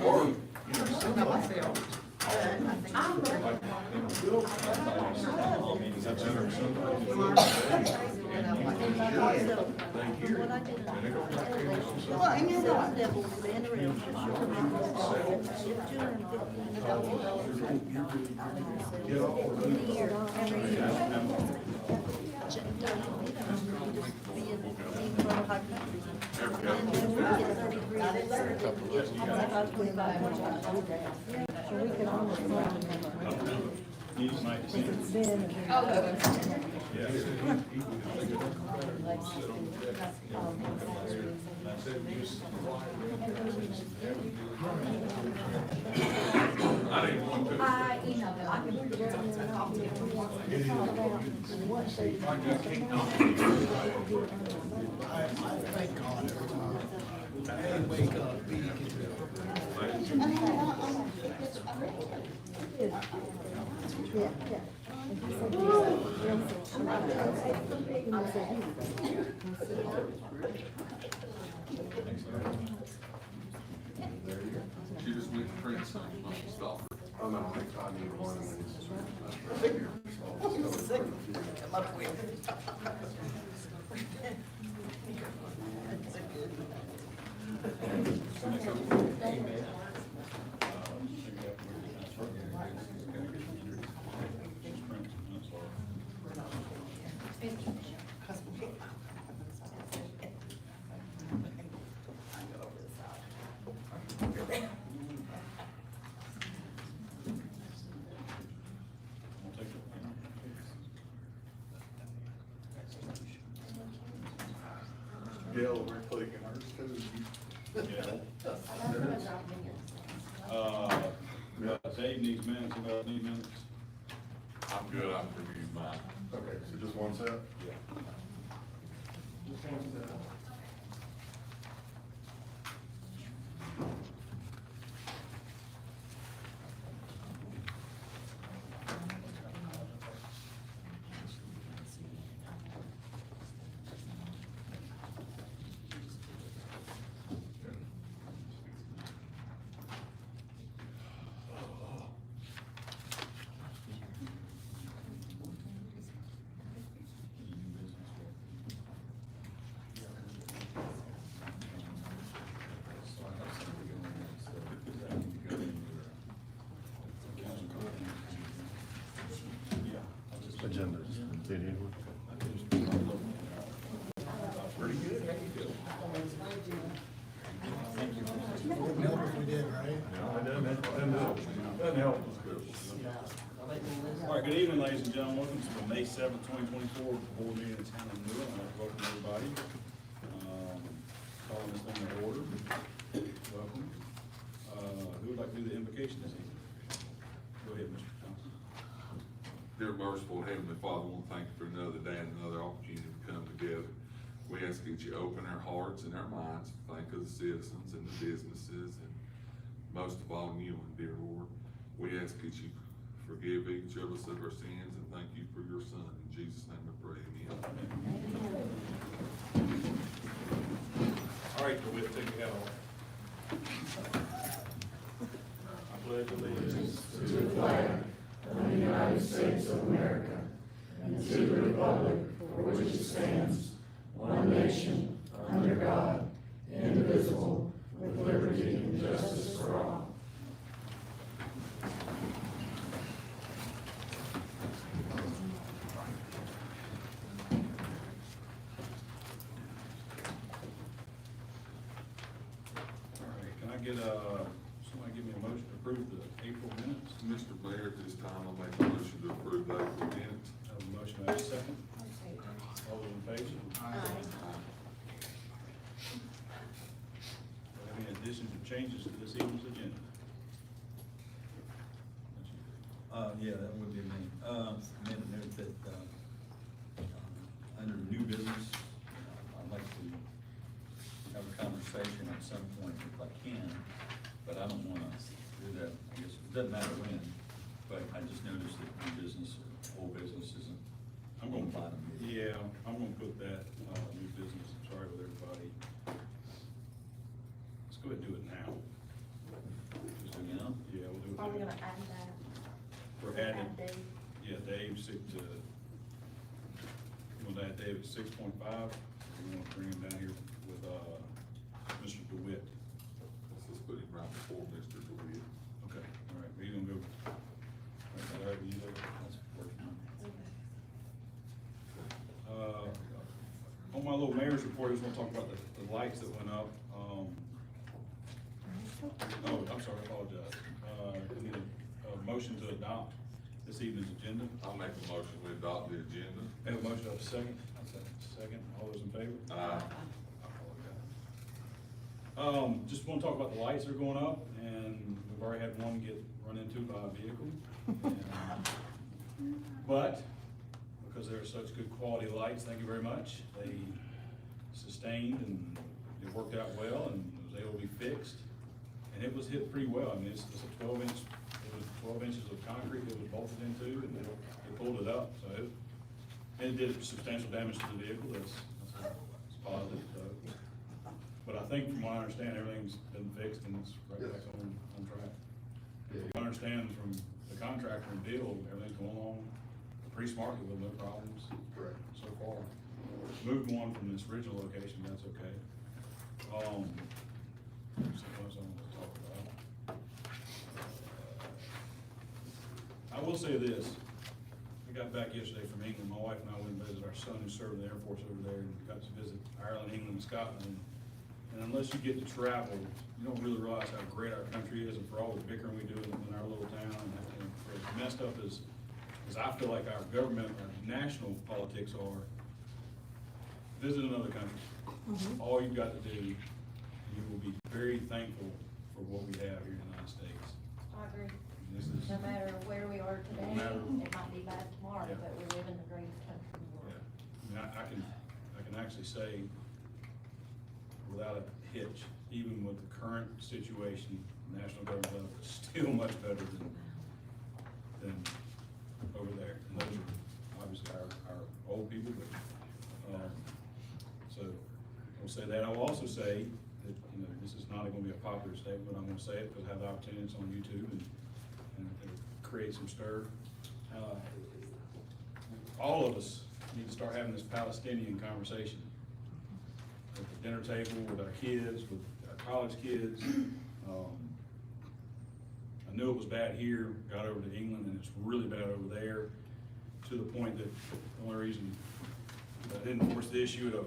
Or, you know, something like that. Well, and you know what? Thank God every time. They wake up, be She just went to print something, must have stopped her. Oh, no, I need one. Come up with. Gail, we're clicking hers too. Dave needs minutes, about need minutes. I'm good, I've reviewed mine. Okay, so just one set? Agendas. Did you? Pretty good, how you feel? Wouldn't help if we did, right? Doesn't help. All right, good evening, ladies and gentlemen. Welcome to the May 7th, 2024 board meeting in town of Newell. I'd like to welcome everybody. Calling this thing to order. Welcome. Who would like to do the invocation this evening? Go ahead, Mr. Johnson. Dear merciful Heavenly Father, I want to thank you for another day and another opportunity to come together. We ask that you open our hearts and our minds, think of the citizens and the businesses, and most of all you, dear Lord. We ask that you forgive each of us of our sins, and thank you for your Son. In Jesus' name I pray, amen. All right, we'll take your hat off. I pledge allegiance to the flag of the United States of America, and to the republic for which it stands, one nation, under God, indivisible, with liberty and justice for all. All right, can I get somebody give me a motion to approve the April minutes? Mr. Mayor, at this time, I'll make a motion to approve the April minutes. Have a motion, have a second. All those in favor? Any additions or changes to this evening's agenda? Yeah, that would be me. Made a note that, under new business, I'd like to have a conversation at some point if I can, but I don't wanna do that, I guess, it doesn't matter when, but I just noticed that new business or old business isn't. I'm gonna, bottom. yeah, I'm gonna put that, new business, I'm sorry with everybody. Let's go ahead and do it now. you know? Yeah, we'll do it. Are we gonna add that? We're adding, Add Dave? yeah, Dave, you want to add Dave at 6.5? We want to bring him down here with, Mr. DeWitt. Let's just put him right before Mr. DeWitt. Okay, all right, we're gonna go. All right, you do it. That's working. On my little mayor's report, I just wanna talk about the lights that went up. Oh, I'm sorry, I apologize. We need a motion to adopt this evening's agenda. I'll make a motion, we adopt the agenda. Have a motion, have a second? Second, all those in favor? Aye. Just wanna talk about the lights that are going up, and we've already had one get run into by a vehicle. But, because they're such good quality lights, thank you very much, they sustained and it worked out well and it was able to be fixed. And it was hit pretty well, I mean, it's a 12-inch, it was 12 inches of concrete it was bolted into, and they pulled it up, so and it did substantial damage to the vehicle, that's positive, so. But I think from what I understand, everything's been fixed and it's right back on track. From what I understand from the contractor and Bill, everything's going along pretty smartly with no problems. Correct. So far. Moved one from this original location, that's okay. Something else I want to talk about. I will say this, we got back yesterday from England, my wife and I went and visited our son who served in the Air Force over there, and got to visit Ireland, England, and Scotland. And unless you get to travel, you don't really realize how great our country is, and for all the bickering we do in our little town, and for as messed up as I feel like our government, our national politics are, visit another country. All you've got to do, you will be very thankful for what we have here in the United States. I agree. This is, No matter where we are today, No matter- it might be bad tomorrow, Yeah. but we live in the greatest country in the yeah, world. I mean, I can actually say, without a hitch, even with the current situation, the national government level is still much better than over there. And those are obviously our old people, but, so I'll say that. I'll also say that, you know, this is not gonna be a popular statement, but I'm gonna say it because I have the opportunity, it's on YouTube and it'll create some stir. All of us need to start having this Palestinian conversation at the dinner table, with our kids, with our college kids. I knew it was bad here, got over to England, and it's really bad over there, to the point that the only reason I didn't force the issue of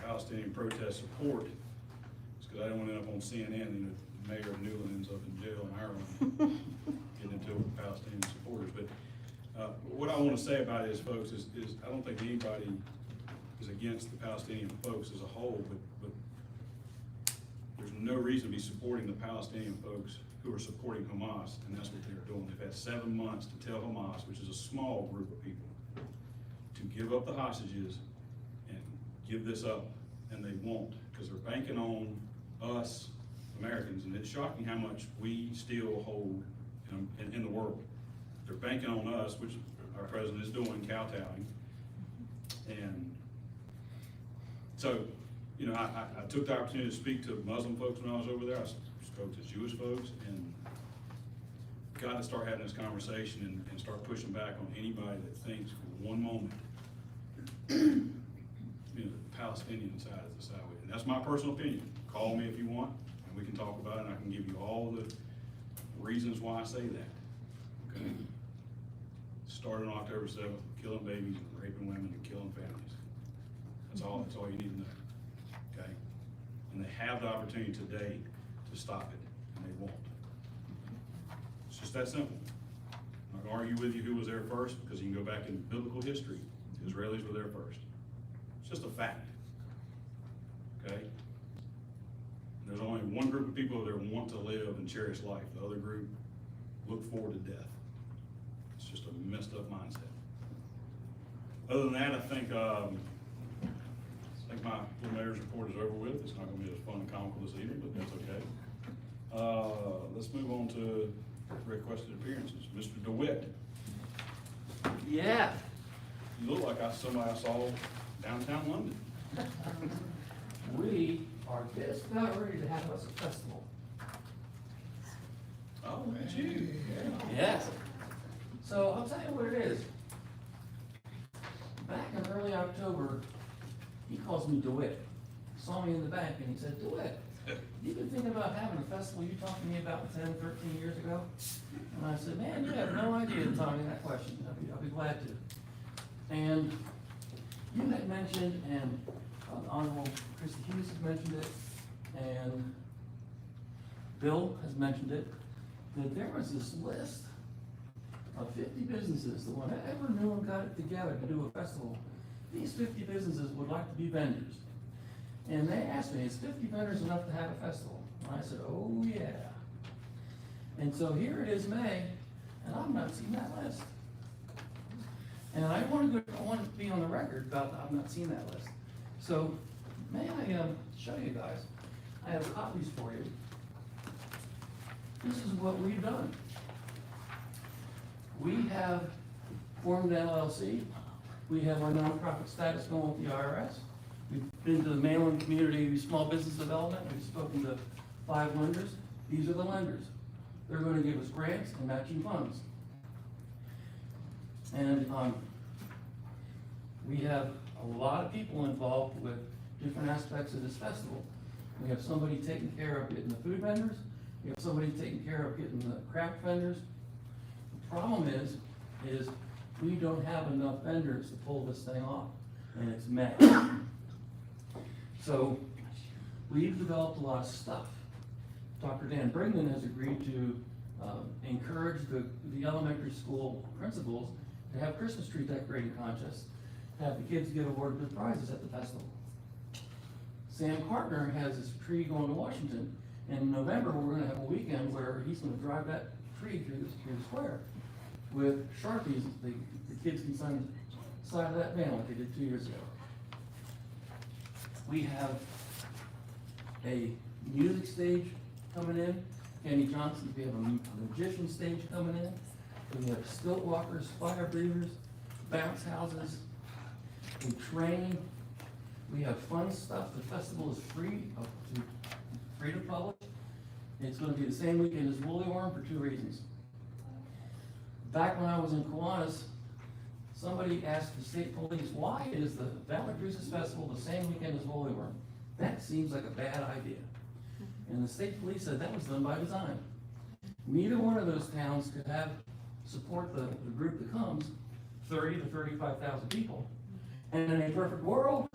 Palestinian protest support is because I didn't want to end up on CNN, and the mayor of Newland ends up in jail in Ireland, getting into it with Palestinian supporters. But what I want to say about it is, folks, is I don't think anybody is against the Palestinian folks as a whole, but there's no reason to be supporting the Palestinian folks who are supporting Hamas, and that's what they're doing. They've had 7 months to tell Hamas, which is a small group of people, to give up the hostages and give this up, and they won't, because they're banking on us Americans, and it's shocking how much we still hold in the world. They're banking on us, which our president is doing, kowtowing, and so, you know, I took the opportunity to speak to Muslim folks when I was over there. I spoke to Jewish folks, and got to start having this conversation and start pushing back on anybody that thinks for one moment, you know, the Palestinian side is the side with it. And that's my personal opinion. Call me if you want, and we can talk about it, and I can give you all the reasons why I say that. Okay? Started on October 7th, killing babies and raping women and killing families. That's all you need to know, okay? And they have the opportunity today to stop it, and they won't. It's just that simple. I'm not gonna argue with you who was there first, because you can go back in biblical history. The Israelis were there first. It's just a fact, okay? There's only one group of people that want to live and cherish life. The other group look forward to death. It's just a messed up mindset. Other than that, I think my little mayor's report is over with. It's not gonna be as fun and comical this evening, but that's okay. Let's move on to requested appearances. Mr. DeWitt, Yeah. you look like somebody I saw downtown London. We are just about ready to have us a festival. Oh, That's you. Yes. So I'll tell you what it is. Back in early October, he calls me DeWitt. Saw me in the bank and he said, DeWitt, you've been thinking about having a festival you talked to me about 10, 13 years ago? And I said, man, you have no idea to tell me that question. I'll be glad to. And you had mentioned, and Honorable Christie Hughes has mentioned it, and Bill has mentioned it, that there was this list of 50 businesses that whenever Newham got it together to do a festival, these 50 businesses would like to be vendors. And they asked me, is 50 vendors enough to have a festival? And I said, oh yeah. And so here it is May, and I've not seen that list. And I want to be on the record about I've not seen that list. So may I show you guys? I have copies for you. This is what we've done. We have formed an LLC. We have our nonprofit status going with the IRS. We've been to the Mainland Community Small Business Development. We've spoken to 5 lenders. These are the lenders. They're going to give us grants and matching funds. And we have a lot of people involved with different aspects of this festival. We have somebody taking care of getting the food vendors. We have somebody taking care of getting the craft vendors. The problem is we don't have enough vendors to pull this thing off, and it's May. So we've developed a lot of stuff. Dr. Dan Brigman has agreed to encourage the elementary school principals to have Christmas tree decorating contests, to have the kids get awarded with prizes at the festival. Sam Partner has his tree going to Washington. In November, we're gonna have a weekend where he's gonna drive that tree through the square with Sharpies. The kids can sign the side of that van like they did 2 years ago. We have a music stage coming in. Kenny Johnson, we have a magician stage coming in. We have stilt walkers, fire breathers, bounce houses. We train. We have fun stuff. The festival is free to public. It's going to be the same weekend as Woolly Worm for 2 reasons. Back when I was in Kiwanis, somebody asked the state police, why is the Valley Cruises Festival the same weekend as Woolly Worm? That seems like a bad idea. And the state police said that was done by design. Neither one of those towns could support the group that comes, 30 to 35,000 people. And in a perfect world,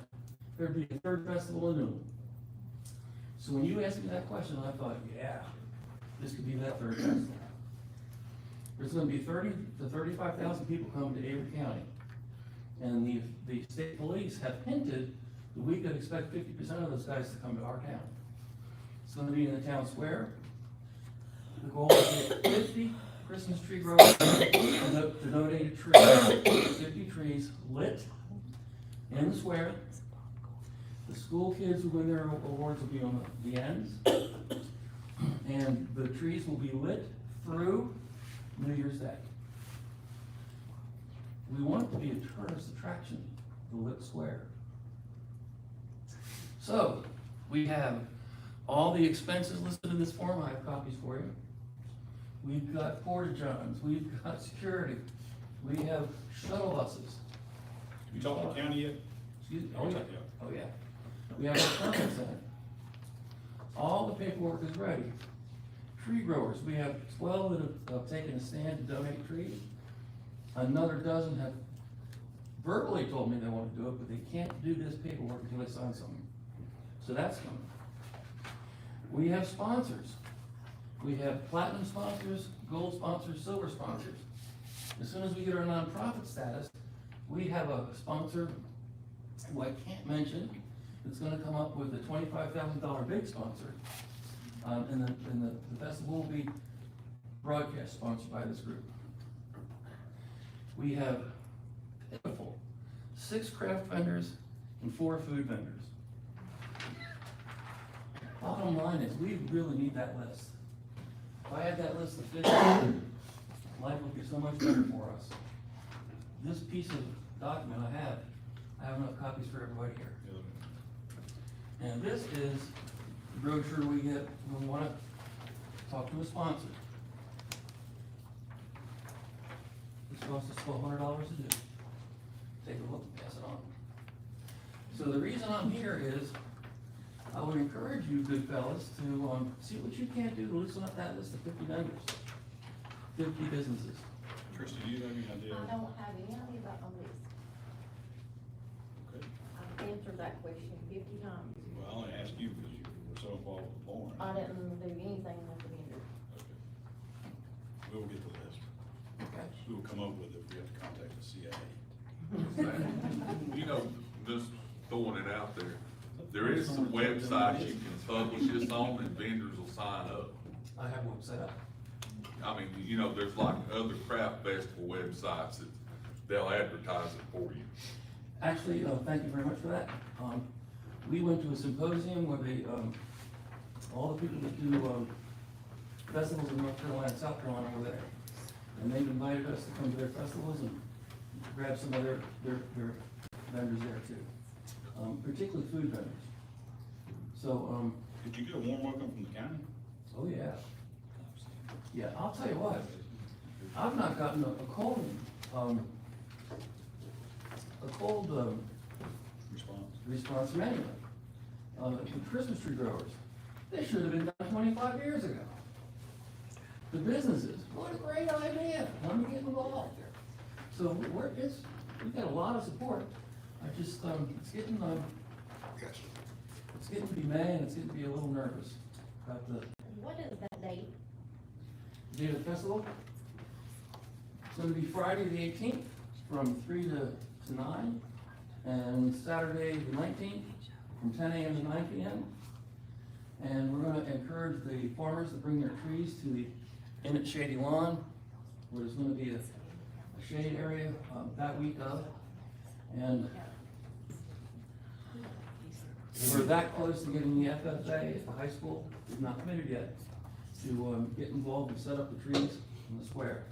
there'd be a third festival in Newham. So when you asked me that question, I thought, yeah, this could be that third festival. There's gonna be 30 to 35,000 people coming to Avery County. And the state police have hinted that we could expect 50% of those guys to come to our town. It's gonna be in the town square. The goal is to get 50 Christmas tree growers to donate a tree, 50 trees lit in the square. The school kids who win their awards will be on the ends. And the trees will be lit through New Year's Day. We want it to be a tourist attraction, the lit square. So, we have all the expenses listed in this form. I have copies for you. We've got porta johns, we've got security, we have shuttle buses. You talked to the county yet? Excuse me, oh yeah. We have a permit center. All the paperwork is ready. Tree growers, we have 12 that have taken a stand to donate trees. Another dozen have verbally told me they want to do it, but they can't do this paperwork until they sign something. So that's coming. We have sponsors. We have platinum sponsors, gold sponsors, silver sponsors. As soon as we get our nonprofit status, we have a sponsor who I can't mention. It's gonna come up with a $25,000 big sponsor. And the festival will be broadcast sponsored by this group. We have pitiful 6 craft vendors and 4 food vendors. Bottom line is, we really need that list. If I had that list of 50, life would be so much better for us. This piece of document I have enough copies for everybody here. And this is the brochure we get when we want to talk to a sponsor. This costs us $1,200 to do. Take a look and pass it on. So the reason I'm here is, I would encourage you good fellas to, see what you can do to loosen up that list of 50 members, 50 businesses. Tricia, do you have any idea? I don't have any idea about my list. Okay. I've answered that question 50 times. Well, I only asked you because you were so involved with Lauren. I didn't do anything with the vendor. Okay. We will get the list. Okay. We will come up with it if we have to contact the CIA. You know, just throwing it out there, there is some websites you can publish this on and vendors will sign up. I have one set up. I mean, you know, there's like other craft festival websites that they'll advertise it for you. Actually, thank you very much for that. We went to a symposium where they, all the people that do, festivals in North Carolina and South Carolina were there. And they invited us to come to their festivals and grab some of their vendors there too. Particularly food vendors. So, Did you get a warm welcome from the county? oh yeah. Yeah, I'll tell you what, I've not gotten a cold response from anyone. The Christmas tree growers, they should have been done 25 years ago. The businesses, what a great idea, let me get involved. So we've got a lot of support. I just, it's getting to be May and it's getting to be a little nervous about the What is that date? date of the festival. It's gonna be Friday the 18th from 3 to 9, and Saturday the 19th from 10 a.m. to 9 p.m. And we're gonna encourage the farmers to bring their trees to the Emmett Shady Lawn, where there's gonna be a shade area that week of. And we're that close to getting the FFA at the high school, we've not committed yet, to get involved and set up the trees in the square.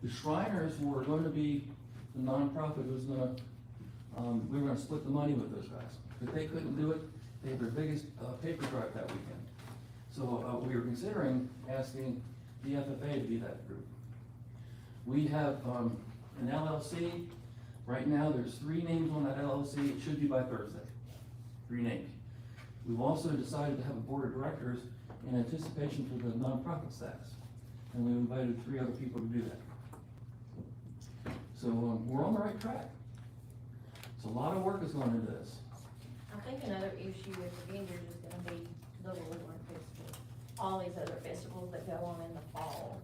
The Shriners were going to be the nonprofit who's gonna, we were gonna split the money with those guys, but they couldn't do it. They had their biggest paper drive that weekend. So we were considering asking the FFA to be that group. We have an LLC. Right now, there's 3 names on that LLC. It should be by Thursday. 3 names. We've also decided to have a board of directors in anticipation for the nonprofit status. And we invited 3 other people to do that. So we're on the right track. So a lot of work has gone into this. I think another issue with the vendors is gonna be the Woodland Festival. All these other festivals that go on in the fall,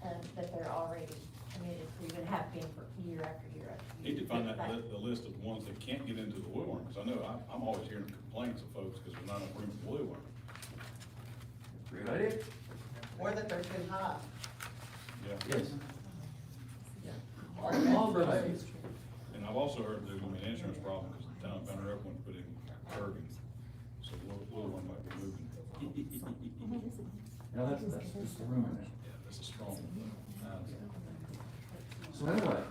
that they're already committed to, and have been for year after year after year. Need to find the list of ones that can't get into the woodworm, because I know I'm always hearing complaints of folks because there's not enough room for woodworm. Great idea. Or that they're too high. Yeah. Yes. Or All good ideas. And I've also heard there's gonna be an insurance problem because the town of Bound Brook wants to put in curbing, so woodworm might be moving. Now that's just the rumor now. Yeah, that's a strong one. So anyway,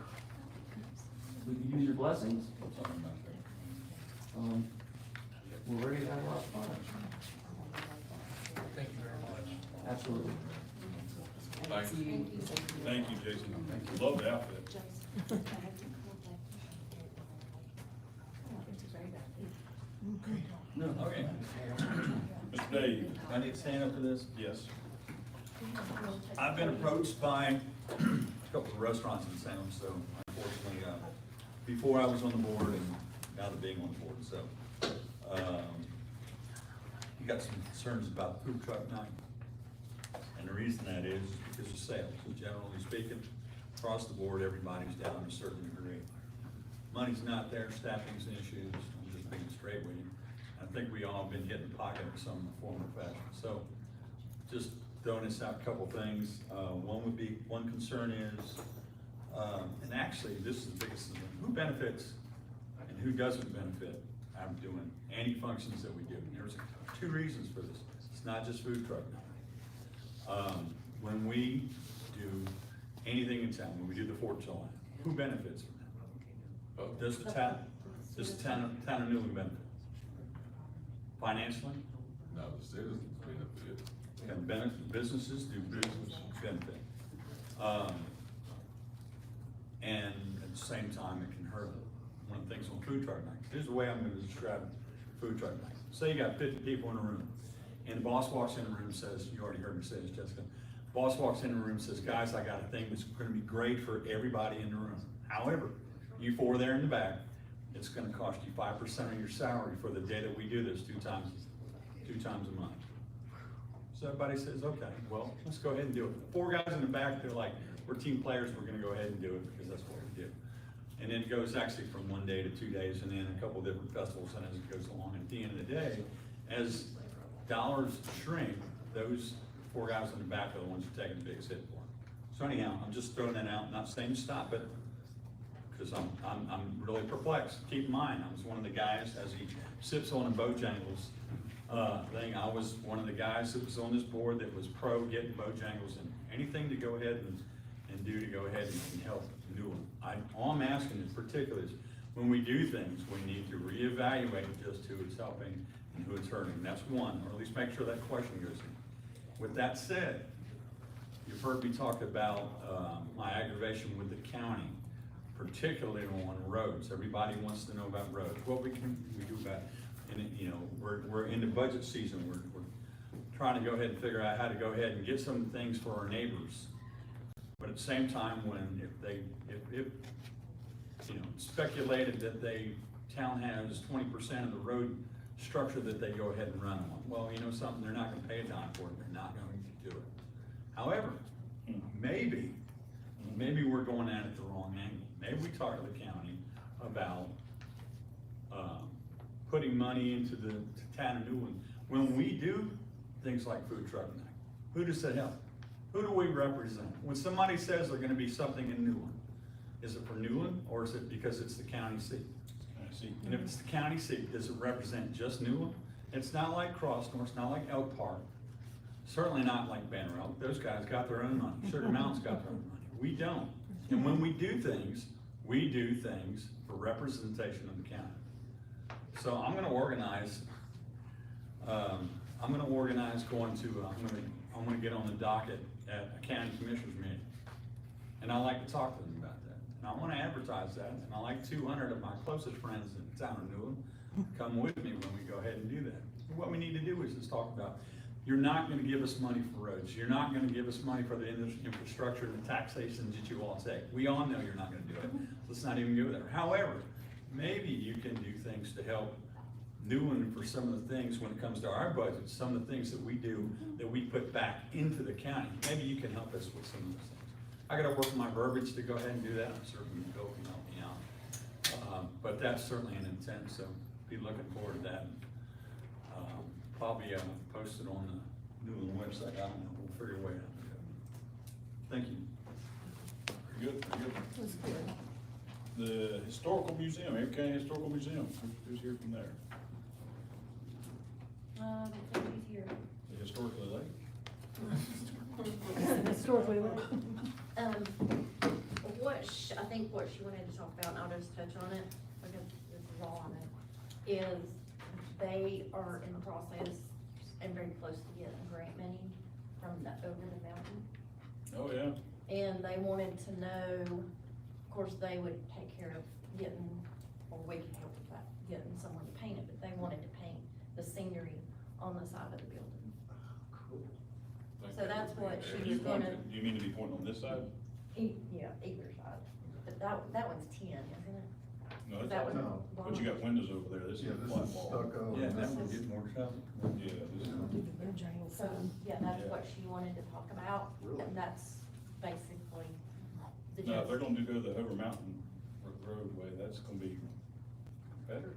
we can use your blessings. What's on about there? We're ready to have a lot of fun. Thank you very much. Absolutely. Thank you. Thank you, Jason. Love the outfit. No. Okay, Mr. Dave, I need to stand up for this? yes. I've been approached by a couple of restaurants in town, so unfortunately, before I was on the board and now that being on the board, so, you got some concerns about food truck night. And the reason that is because of sales. Generally speaking, across the board, everybody's down to a certain degree. Money's not there, staffing's an issue, I'm just being straight with you. I think we all have been hit in the pocket in some form or fashion. So, just throwing this out, a couple things. One concern is, and actually, this is the biggest thing, who benefits and who doesn't benefit out of doing any functions that we do. And there's 2 reasons for this. It's not just food truck night. When we do anything in town, when we do the 4th of July, who benefits from that? Does the town of Newland benefit? Financially? No, the citizens benefit. And businesses do business benefit. and at the same time, it can hurt one of the things on food truck night. Here's the way I'm gonna describe food truck night. Say you got 50 people in a room, and the boss walks in the room and says, you already heard me say this, Jessica. Boss walks in the room and says, guys, I got a thing that's gonna be great for everybody in the room. However, you four there in the back, it's gonna cost you 5% of your salary for the day that we do this two times a month. So everybody says, okay, well, let's go ahead and do it. Four guys in the back, they're like, we're team players, we're gonna go ahead and do it because that's what we do. And then it goes actually from 1 day to 2 days and then a couple different festivals and as it goes along. At the end of the day, as dollars shrink, those four guys in the back are the ones who are taking the biggest hit for it. So anyhow, I'm just throwing that out, not saying stop it, because I'm really perplexed. Keep in mind, I was one of the guys, as he sips on a Bojangles thing, I was one of the guys that was on this board that was pro getting Bojangles and anything to go ahead and do to go ahead and help Newland. All I'm asking in particular is, when we do things, we need to reevaluate just who it's helping and who it's hurting. That's one, or at least make sure that question goes in. With that said, you've heard me talk about my aggravation with the county, particularly on roads. Everybody wants to know about roads. What we do about it. And you know, we're in the budget season. We're trying to go ahead and figure out how to go ahead and get some things for our neighbors. But at the same time, if you know, speculated that town has 20% of the road structure that they go ahead and run on. Well, you know something, they're not gonna pay a dime for it, they're not going to do it. However, maybe we're going at it the wrong angle. Maybe we talk to the county about putting money into the town of Newland. When we do things like food truck night, who does that help? Who do we represent? When somebody says there's gonna be something in Newland, is it for Newland or is it because it's the county seat? And if it's the county seat, does it represent just Newland? It's not like Crossmore, it's not like Elk Park, certainly not like Banner Elk. Those guys got their own money. Sugar Mountain's got their own money. We don't. And when we do things for representation of the county. So I'm gonna organize I'm gonna get on the docket at a county commissioners meeting. And I like to talk to them about that. And I wanna advertise that, and I like 200 of my closest friends in the town of Newland come with me when we go ahead and do that. What we need to do is just talk about, you're not gonna give us money for roads, you're not gonna give us money for the infrastructure and the taxations that you all take. We all know you're not gonna do it, let's not even go there. However, maybe you can do things to help Newland for some of the things when it comes to our budget, some of the things that we do, that we put back into the county. Maybe you can help us with some of those things. I gotta work on my verbiage to go ahead and do that. I'm certainly Bill can help me out. But that's certainly an intent, so be looking forward to that. Probably post it on the Newland website. I don't know, we'll figure a way out to do it. Thank you. Very good, very good. The Historical Museum, Air County Historical Museum, who's here from there? He's here. The Historically Lake? Historically. I think what she wanted to talk about, and I'll just touch on it, because this is all on it, is they are in the process and very close to getting grant money from the over the mountain. Oh, yeah. And they wanted to know, of course, they would take care of getting, or we could help with that, getting someone to paint it, but they wanted to paint the scenery on the side of the building. So that's what she was gonna, You mean to be pointing on this side? yeah, either side, but that one's 10, isn't it? No, That it's, one. No. but you got windows over there, this is Yeah, a this flat is wall. stucco. Yeah, and that this would is- get more stuff. Yeah, this is. So, yeah, that's Yeah. what she wanted to talk about, Really? and that's basically the No, if they're gist. gonna go the Hoover Mountain roadway, that's gonna be better.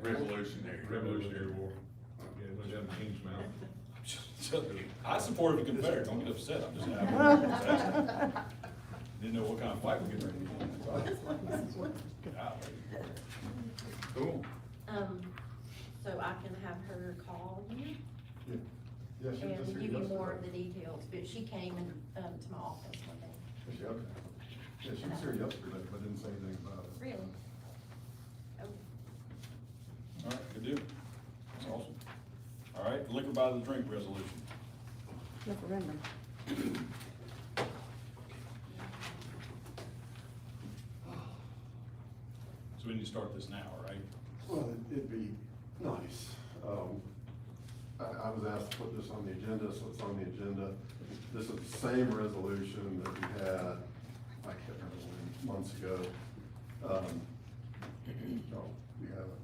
Revolutionary War. So, I supported the Confederate, don't get upset, I'm just happy. Didn't know what kind of fight we're getting ready to get. Cool. So I can have her call you Yeah, yeah, she and just give here you more of the yesterday. details, but she came in, to my office one day. Is she okay? Yeah, she was here yesterday, but didn't say anything about it. Really? Oh, All right, good deal. That's awesome. All right, liquor by the drink resolution. Referendum. So we need to start this now, right? Well, it'd be nice. I was asked to put this on the agenda, so it's on the agenda. This is the same resolution that we had, I can't remember when, months ago. No, we have it.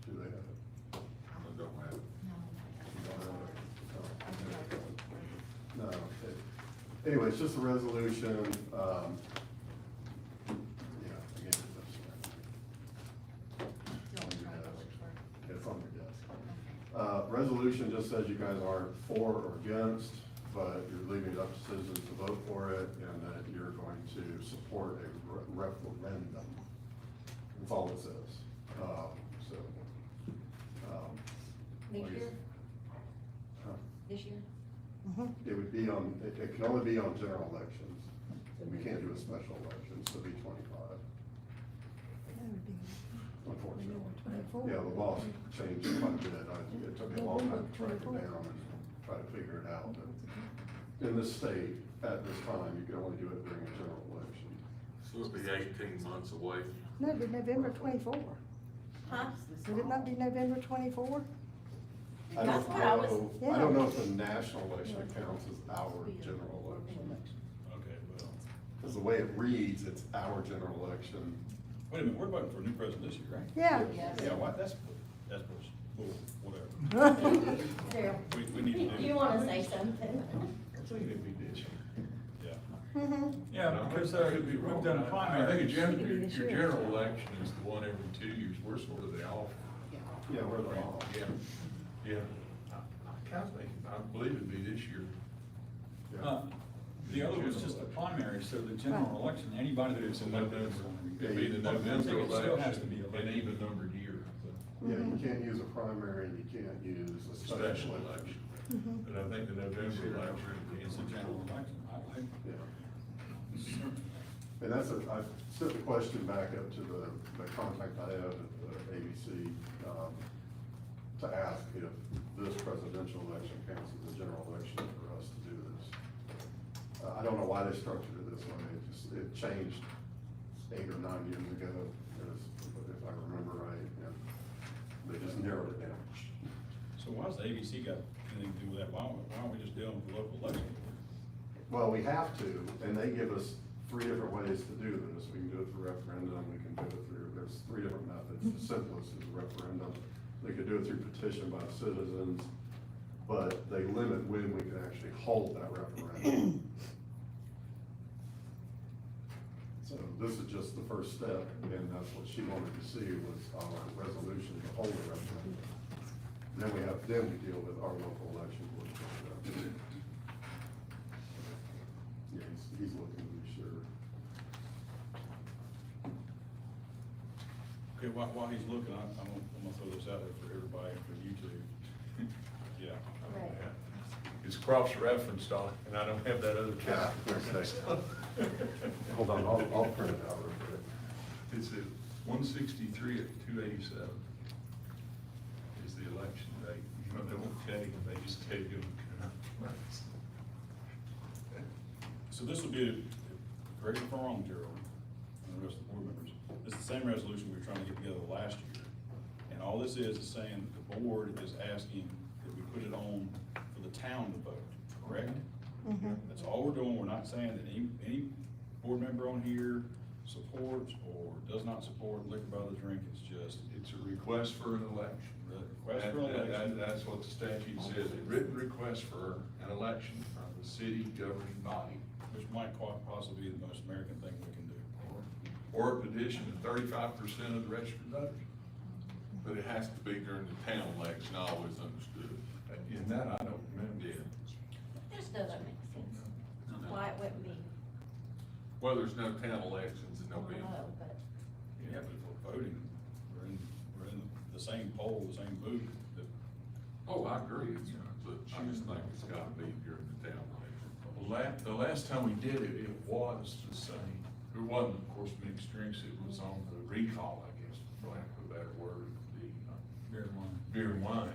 Do they have it? I don't have it. You don't have it? No, okay. Anyway, it's just a resolution, yeah, again, it's on your desk. Resolution just says you guys aren't for or against, but you're leaving it up to citizens to vote for it, and that you're going to support a referendum. That's all it says. Next year, Huh? this year? It would be on, it can only be on general elections. We can't do a special election, so it'd be 25. Unfortunately. Yeah, the law changed quite a bit. It took me a long time to track it down and try to figure it out. But in this state, at this time, you can only do it during a general election. So it'll be 18 months away. No, it'd be November 24. Huh? Would it not be November 24? I That's don't what I was- know, I don't know if the national election counts as our general election. Okay, well, Because the way it reads, it's our general election. wait a minute, we're voting for a new president this year, right? Yeah. Yeah, what, that's bull, whatever. Daryl, We need to do. you wanna say something? Yeah. Yeah, because, we've done I think primaries. your general election is the one every 2 years, we're sort of the off. Yeah, we're the law. Yeah. I kind of think, I believe it'd be this year. The other was just a primary, so the general election, anybody that is It's in elected. November, it'd be the I think November it still has to election, be an elected. even numbered year, Yeah, you can't use a primary, and you can't use a the special special election. election. But I think the November election It's is a general election. Yeah. And that's I sent the question back up to the contact I have at the ABC, to ask if this presidential election counts as a general election for us to do this. I don't know why they structured it this way, it changed 8 or 9 years ago, if I remember right, and they just narrowed it down. So why does the ABC got anything to do with that? Why aren't we just dealing with the local election? Well, we have to, and they give us 3 different ways to do this. We can do it through referendum, we can do it through, there's 3 different methods. The simplest is a referendum. We could do it through petition by citizens, but they limit when we can actually hold that referendum. So this is just the first step, and that's what she wanted to see was our resolution to hold the referendum. Then we deal with our local election board. Yeah, he's looking to be sure. Okay, while he's looking, I'm gonna throw this out there for everybody, for you two. Yeah. Right. It's cross-referenced on it, and I don't have that other Yeah, calendar. Hold on, I'll print it out real quick. It's at 163 at 287 is the election date. You know, they won't tell you, they just tell you. So this will be, correct me if I'm wrong, Gerald, and the rest of the board members, this is the same resolution we were trying to get together last year. And all this is saying that the board is asking that we put it on for the town to vote, correct? That's all we're doing. We're not saying that any board member on here supports or does not support liquor by the drink. It's just, It's a request for an election. the request for an election. That's what the statute says, a written request for an election from the city governing body. Which might quite possibly be the most American thing we can do. Or a petition of 35% of the registered voters. But it has to be during the town election, I always understood. In that, I don't remember. Yeah. This doesn't make sense, why it wouldn't be. Well, there's no town elections and no I being. don't know, but Yeah, but if we're voting, we're in the same poll, the same booth. Oh, I agree, but I just think it's gotta be during the town election. The last time we did it, it was the same. There wasn't, of course, mixed drinks, it was on the recall, I guess, for lack of a better word, the beer and wine.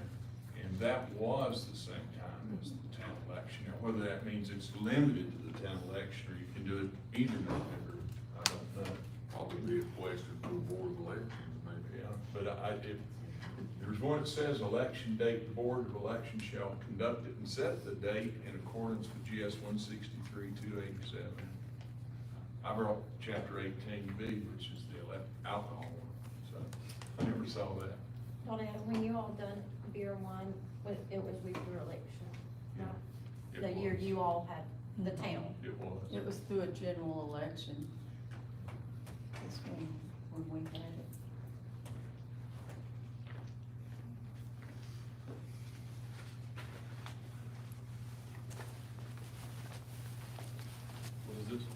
And that was the same time as the town election. Now, whether that means it's limited to the town election, or you can do it either November, I don't know. Probably be a question for the Board of Elections, maybe. Yeah, but if there's one that says election date, the Board of Elections shall conduct it and set the date in accordance with GS 163-287. I brought chapter 18B, which is the alcohol one, so I never saw that. Donna, when you all done beer and wine, it was with your election, right? It The year was. you all had the town. It was. It was through a general election. That's when we had it. What is this?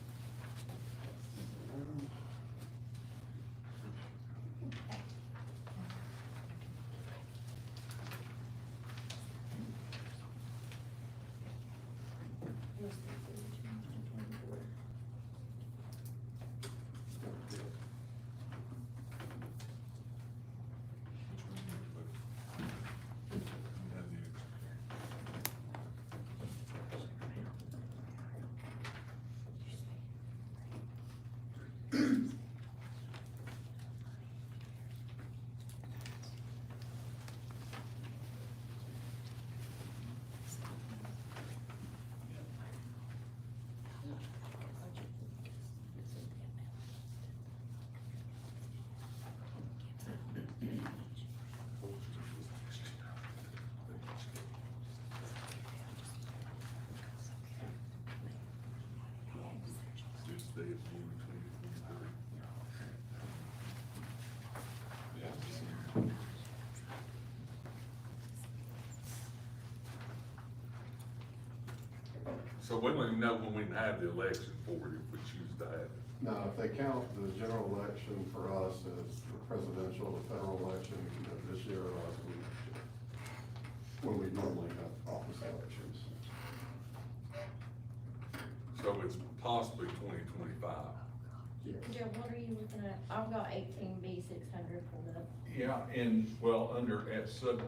It was the 24. Tuesday of June 2023. Yeah. So we don't even know when we can have the election for it if we choose to have it. Now, if they count the general election for us as the presidential, the federal election, this year or last week, when we normally have office elections. So it's possibly 2025. Joe, what are you looking at? I've got 18B 600 pulled up. Yeah, and, well, under, at sub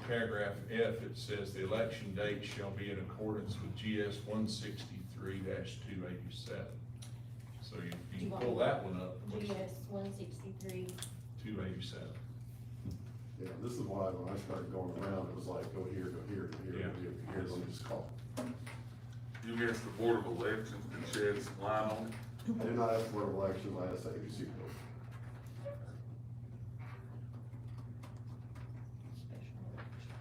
paragraph F, it says the election date shall be in accordance with GS 163-287. So you can pull that one up. GS 163. 287. Yeah, this is why when I started going around, it was like, go here, go here, go here, go here, go here, let me just call. You guess the Board of Elections can shed some light on it? I did not ask for an election, I asked the ABC board. Special elections.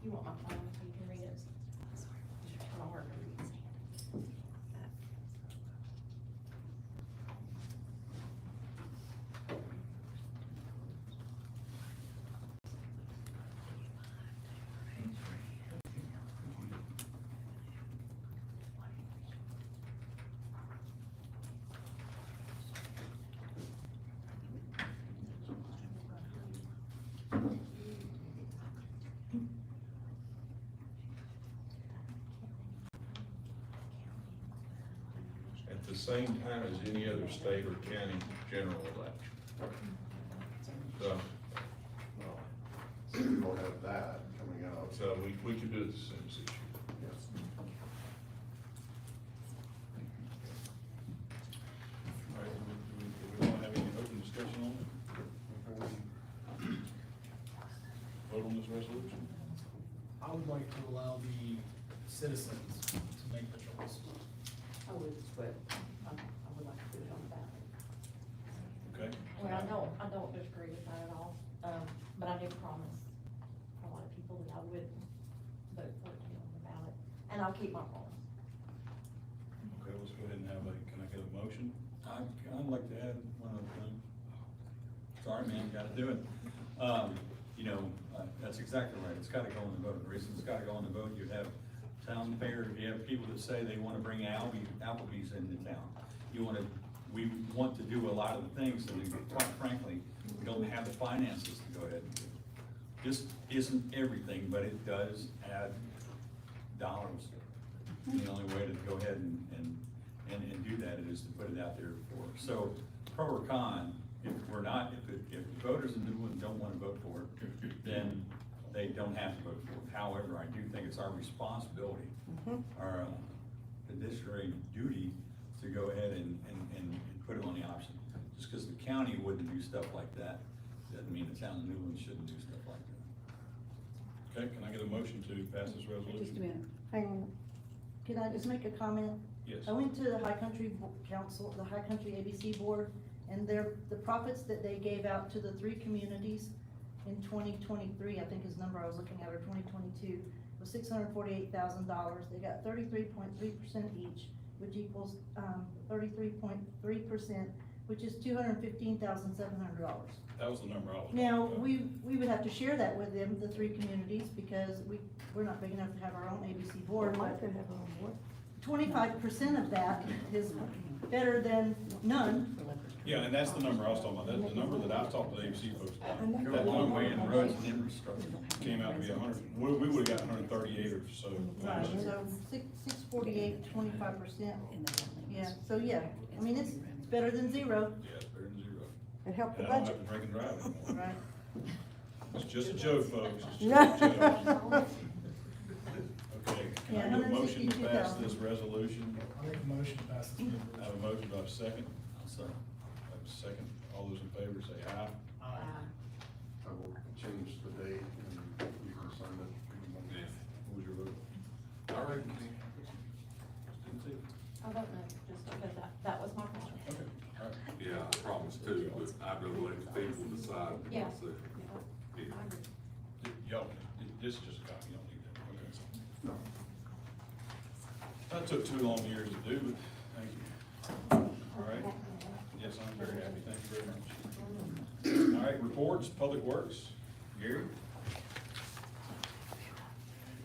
You want my phone so you can read it? It's kind of hard to read. At the same time as any other state or county general election. So, So we don't have that coming out. so we could do it the same issue. Yes. All right, do we want to have any open discussion on it? Vote on this resolution? I would like to allow the citizens to make the choice. I would, but I would like to put it on the ballot. Okay. Well, I don't disagree with that at all, but I did promise a lot of people that I would vote for it to be on the ballot, and I'll keep my promise. Okay, let's go ahead and have can I get a motion? I'd like to add one other thing. Sorry, man, gotta do it. That's exactly right, it's gotta go on the vote. The reason it's gotta go on the vote, you have town fair, you have people that say they wanna bring Applebee's into town. We want to do a lot of the things, and quite frankly, we don't have the finances to go ahead and do. This isn't everything, but it does add dollars. The only way to go ahead and do that is to put it out there for, so pro or con, if the voters in New England don't wanna vote for it, then they don't have to vote for it. However, I do think it's our responsibility, our fiduciary duty to go ahead and put it on the option. Just because the county wouldn't do stuff like that, doesn't mean the town of Newland shouldn't do stuff like that. Okay, can I get a motion to pass this resolution? Just a minute. Hang on. Can I just make a comment? Yes. I went to the High Country Council, the High Country ABC Board, and the profits that they gave out to the 3 communities in 2023, I think his number I was looking at, or 2022, was $648,000. They got 33.3% each, which equals 33.3%, which is $215,700. That was the number I was. Now, talking about. we would have to share that with them, the 3 communities, because we're not big enough to have our own ABC board, but 25% of that is better than none. Yeah, and that's the number I was talking about, the number that I've talked to the ABC folks about. Go a That long way number in roads and infrastructure. came out to be 100, we would've got 138 or so. Right, so 648, 25%, yeah, so yeah, I mean, it's better than zero, Yeah, it's better than zero. It helped the And I don't budget. have to drink and drive anymore. right? It's just a joke, folks, it's just a joke. Okay, can I Yeah, get a motion to pass 162,000. this resolution? I'll make a motion to pass this I have a motion, do I have a second? I'll say. I have a second, all those in favor say aye. I will change the date and you can sign it. Yeah. What was your vote? I reckon, Didn't see it. I don't know, just because that was my question. Okay, all right. yeah, I promise too, but I'd rather let the people decide. Yeah. So, yeah. Y'all, this is just a copy, you don't need that, okay. No. That took 2 long years to do, but thank you. All right, yes, I'm very happy, thank you very much. All right, reports, Public Works, Gary?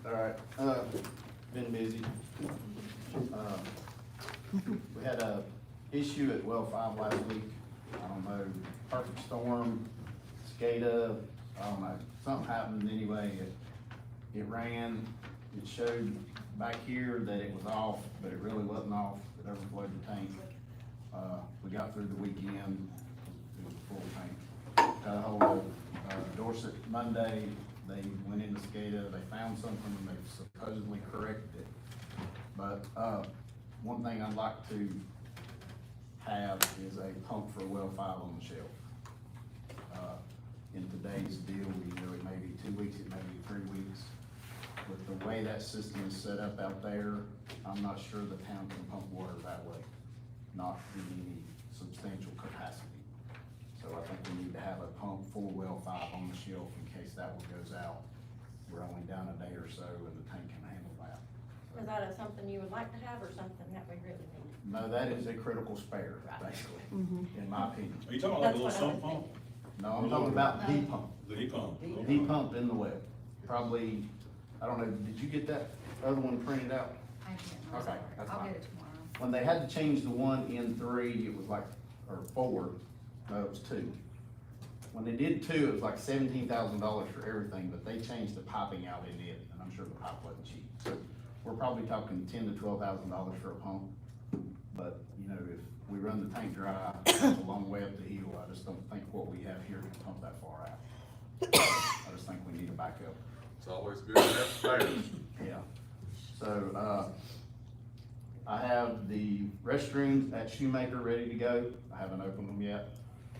All right, been busy. We had a issue at well 5 last week. I don't know, perfect storm, SCADA, I don't know, something happened anyway. It ran, it showed back here that it was off, but it really wasn't off. It overflowed the tank. We got through the weekend, it was full tank. Got a hold of Dorset Monday, they went into SCADA, they found something, they supposedly corrected it. But, one thing I'd like to have is a pump for well 5 on the shelf. In today's deal, it may be 2 weeks, it may be 3 weeks. With the way that system is set up out there, I'm not sure the town can pump water that way, not in any substantial capacity. So I think we need to have a pump for well 5 on the shelf in case that one goes out. We're only down a day or so and the tank can handle that. Is that something you would like to have, or something that we really need? No, that is a critical spare, basically, in my opinion. Are you talking about like a That's little what I sump was pump? No, I'm talking about the pump, The heat pump? the pump in the well. Probably, I don't know, did you get that other one printed out? I can't, I'm Okay, sorry. That's I'll fine. get it tomorrow. When they had to change the one in 3, it was like, or 4, no, it was 2. When they did 2, it was like $17,000 for everything, but they changed the piping out in it, and I'm sure the pipe wasn't cheap. So we're probably talking $10,000 to $12,000 for a pump. But, if we run the tank dry, it's a long way up the hill. I just don't think what we have here can pump that far out. I just think we need a backup. It's always good to have spares. Yeah. So, I have the restrooms at Shoemaker ready to go. I haven't opened them yet.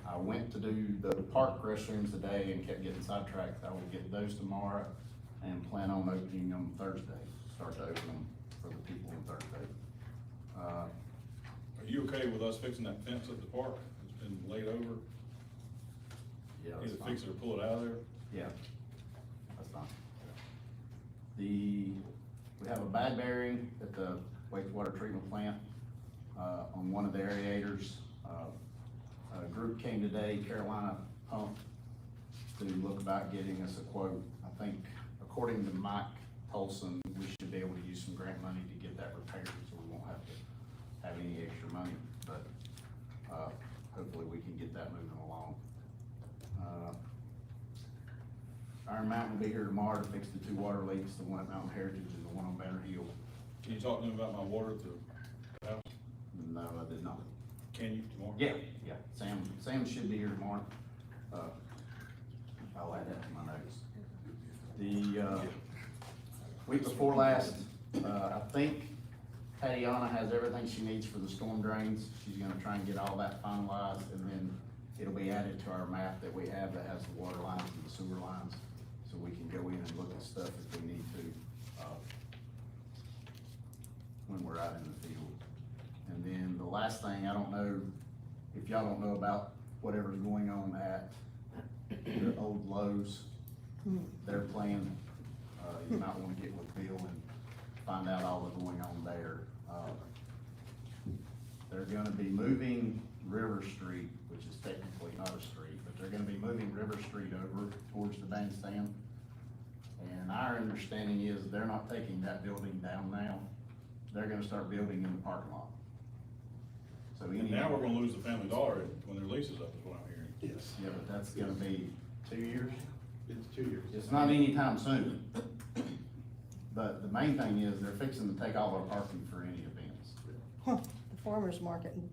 I went to do the park restrooms today and kept getting sidetracked. I will get those tomorrow and plan on opening them Thursday. Start to open them for the people on Thursday. Are you okay with us fixing that fence at the park? It's been laid over, Yeah, that's either fine. fix it or pull it out of there? Yeah, that's fine. We have a bad bearing at the wastewater treatment plant, on one of the aerators. A group came today, Carolina Pump, to look about getting us a quote. I think, according to Mike Tolson, we should be able to use some grant money to get that repaired, so we won't have to have any extra money, but, hopefully we can get that moving along. Iron Mountain will be here tomorrow to fix the 2 water leaks, the one at Mountain Heritage and the one on Banner Hill. Can you talk to them about my water at the house? No, I did not. Can you tomorrow? Yeah, Sam should be here tomorrow. I'll add that to my notes. The, week before last, I think Tatiana has everything she needs for the storm drains. She's gonna try and get all that finalized, and then it'll be added to our map that we have that has the water lines and the sewer lines, so we can go in and look at stuff if we need to, when we're out in the field. And then the last thing, I don't know if y'all don't know about whatever's going on at the old Lowe's. Their plan, you might wanna get with Bill and find out all that's going on there. They're gonna be moving River Street, which is technically not a street, but they're gonna be moving River Street over towards the bandstand. And our understanding is they're not taking that building down now. They're gonna start building in the parking lot. So any. Now we're gonna lose the Family Dollar when their lease is up, is what I'm hearing. Yes. Yeah, but that's gonna be 2 years. It's 2 years. It's not anytime soon. But the main thing is they're fixing to take all our parking for any events. The farmer's market and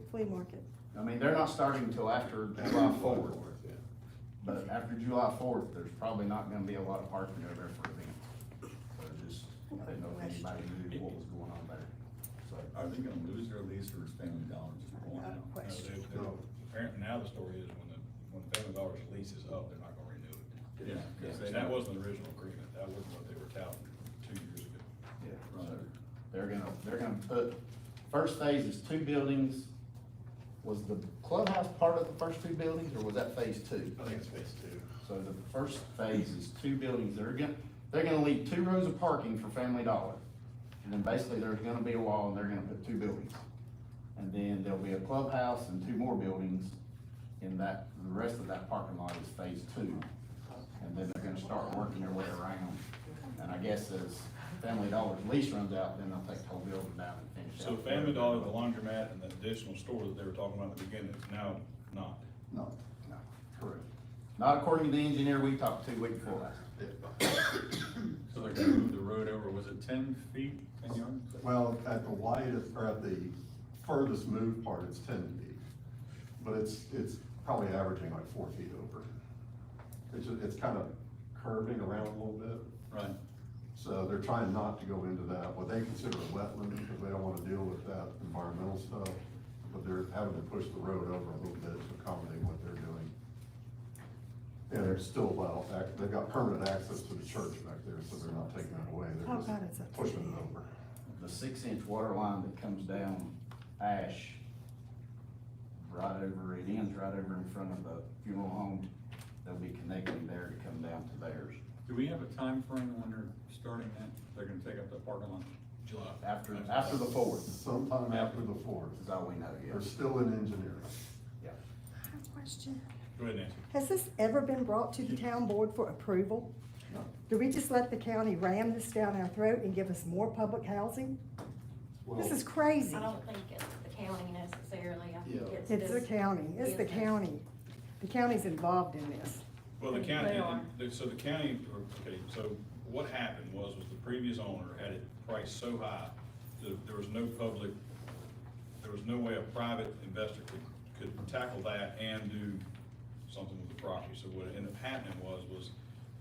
flea market. I mean, they're not starting until after July 4th. But after July 4th, there's probably not gonna be a lot of parking over there for events. So just, I didn't know if anybody knew what was going on there. So, Are they gonna lose their lease or is Family Dollar just going out? Apparently now the story is when Family Dollar's lease is up, they're not gonna renew it. Yeah, because they That don't. wasn't the original agreement, that wasn't what they were touting 2 years ago. yeah, so they're gonna put, first phase is 2 buildings. Was the clubhouse part of the first 2 buildings, or was that phase 2? I think it's phase 2. So the first phase is 2 buildings, they're gonna leave 2 rows of parking for Family Dollar. And then basically there's gonna be a wall and they're gonna put 2 buildings. And then there'll be a clubhouse and 2 more buildings in that, the rest of that parking lot is phase 2. And then they're gonna start working their way around. And I guess as Family Dollar's lease runs out, then they'll take the whole building down and finish So out. Family Dollar, the laundromat, and the additional store that they were talking about at the beginning, is now not. No. No, correct. Not according to the engineer we talked to week before last. So they're gonna move the road over, was it 10 feet, 10 yards? Well, at the widest, or at the furthest move part, it's 10 feet. But it's probably averaging like 4 feet over. It's kind of curving around a little bit. Right. So they're trying not to go into that, what they consider a wetland, because they don't want to deal with that environmental stuff. But they're having to push the road over a little bit to accommodate what they're doing. And they're still, well, they've got permanent access to the church back there, so they're not taking it away, Oh, they're God, it's just up to pushing you. it over. The 6-inch water line that comes down Ash, right over, it ends right over in front of the funeral home. They'll be connecting there to come down to theirs. Do we have a time frame when they're starting that? They're gonna take up the parking lot? July. After the 4th, Sometime after the 4th. is all we know, They're yes. still in engineering. Yeah. I have a question. Go ahead, Nancy. Has this ever been brought to the town board for approval? No. Do we just let the county ram this down our throat and give us more public housing? This is crazy. I don't think it's the county necessarily, I think Yeah. it's It's the this county, it's the business. county. The county's involved in this. Well, the county, They are. so the county, okay, so what happened was the previous owner had it priced so high that there was no public, there was no way a private investor could tackle that and do something with the property. So what ended up happening was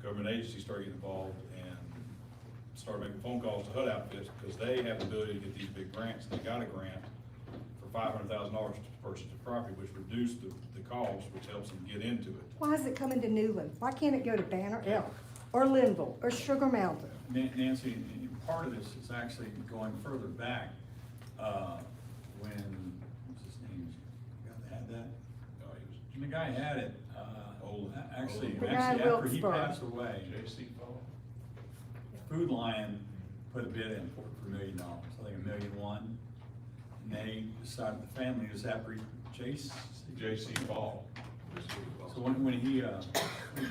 government agencies started getting involved and started making phone calls to HUD outfits because they have the ability to get these big grants. They got a grant for $500,000 to purchase the property, which reduced the cost, which helps them get into it. Why is it coming to Newland? Why can't it go to Banner Elk, or Linville, or Sugar Mountain? Nancy, part of this is actually going further back, when, what's his name? The guy that had that? The guy had it, actually, The guy after he Wilkesboro. passed away. J.C. Paul. Food Lion put a bid in for $1 million, I think $1.1 million. And they decided, the family was after J.C. Paul. So when he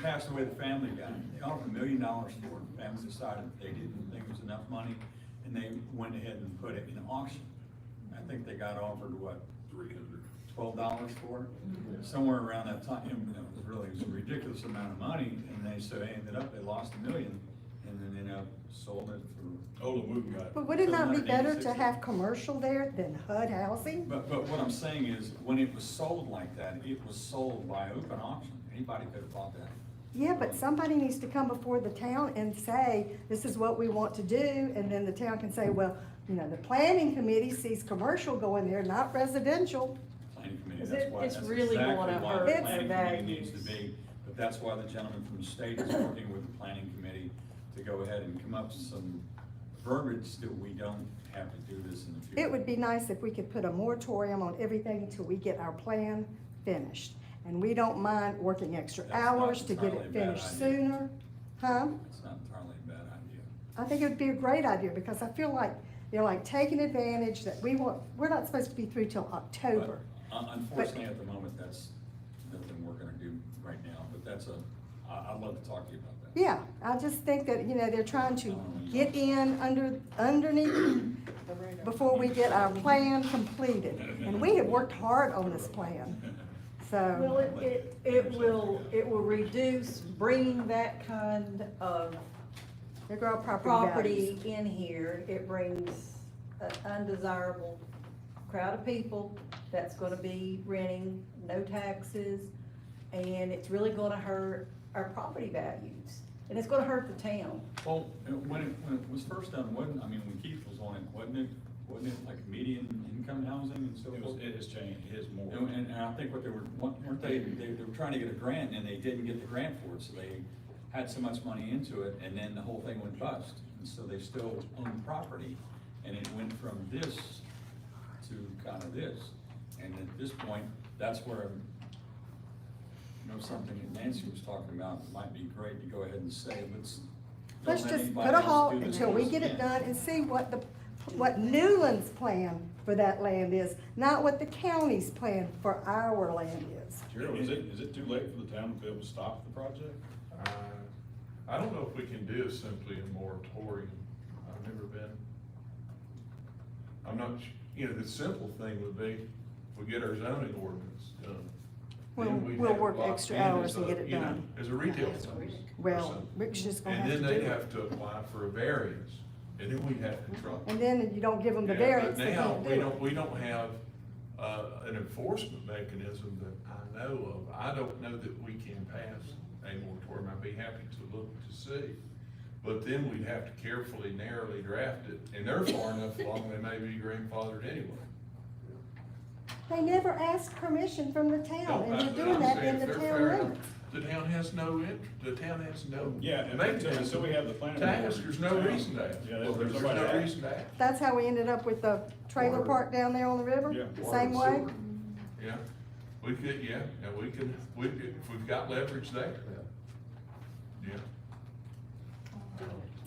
passed away, the family got, they offered $1 million for it. The family decided they didn't think it was enough money, and they went ahead and put it in auction. I think they got offered, what, $12 for it? Somewhere around that time, it was a ridiculous amount of money, and they ended up, they lost $1 million, and then they ended up sold it for. Ola Wooten got it. But would it not be better to $786. have commercial there than HUD housing? But what I'm saying is, when it was sold like that, it was sold by open auction. Anybody could have bought that. Yeah, but somebody needs to come before the town and say, this is what we want to do, and then the town can say, well, you know, the planning committee sees commercial going there, not residential. Planning committee, Is that's it- why, it's that's really exactly gonna why hurt the their planning committee needs to values. be. But that's why the gentleman from the state is working with the planning committee to go ahead and come up with some verbiage that we don't have to do this in the future. It would be nice if we could put a moratorium on everything until we get our plan finished. And we don't mind working extra That's not hours to get entirely it a bad finished idea. sooner. Huh? It's not entirely a bad idea. I think it would be a great idea, because I feel like they're like taking advantage that we're not supposed to be through till October. But, unfortunately, at the moment, that's nothing we're gonna do right now, but that's I'd love to talk to you about that. Yeah, I just think that, you know, they're trying to get in underneath before we get our plan completed. And we have worked hard on this plan, Well, so, it will reduce bringing that kind of they grow property property values. in here. It brings an undesirable crowd of people that's gonna be renting, no taxes, and it's really gonna hurt our property values. And it's gonna hurt the town. Well, when it was first done, when Keith was on it, wasn't it like median income housing and so forth? It has changed, it is more. And I think what they weren't they were trying to get a grant and they didn't get the grant for it, so they had so much money into it and then the whole thing went bust. And so they still own the property and it went from this to kind of this. And at this point, that's where, something that Nancy was talking about might be great to go ahead and say, Let's don't let just anybody put a else halt do this until we for us get it again. done and see what Newland's plan for that land is, not what the county's plan for our land is. Gerald, is it too late for the town to be able to stop the project? I don't know if we can do simply a moratorium. I've never been. I'm not, the simple thing would be, if we get our zoning ordinance done. then we'd We'll have it work locked extra in hours as and a, get it you know, done. As a retail zone. or Well, something. Rick's just gonna have And to then do they'd it. have to apply for a variance, and then we'd have to trouble. And then you don't give them the Yeah, variance, but they now, can't do it. we don't have, an enforcement mechanism that I know of. I don't know that we can pass a moratorium. I'd be happy to look to see. But then we'd have to carefully, narrowly draft it, and they're far enough along, they may be grandfathered anyway. They never ask permission from the town, Don't- and but they're doing I'm that saying in the if they're town fair enough, limits. The town has no Yeah, and mechanism until we have the planning to board. ask. There's no reason to ask. Yeah, Well, there's there's nobody to no ask. reason to ask. That's how we ended up with the trailer Water. park down there on the river, Yeah. the Water same and way. sewer. Yeah, we could, and if we've got leverage there. Yeah.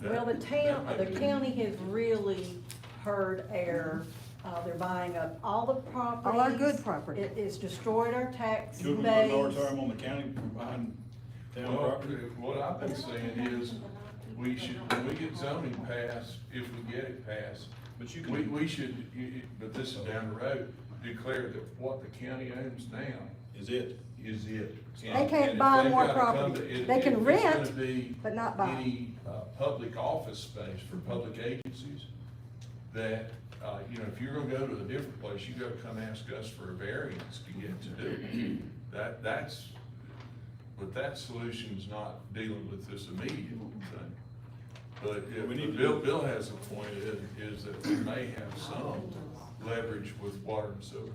Well, the That might be- county has really heard air. They're buying up all the properties. All our good property. It's destroyed our tax Could we put a base. moratorium on the county behind town Well, property? what I've been saying is, we should, when we get zoning passed, if we get it passed, But you can. we should, but this is down the road, declare that what the county owns now Is it? is it. They And can't if buy they've more gotta come property. to- They can if it's gonna rent, be but not buy. Any, public office space for public agencies, that, if you're gonna go to a different place, you gotta come ask us for a variance to get to do it. But that solution's not dealing with this immediate thing. But We need if, to- Bill has a point, is that we may have some leverage with water and sewer.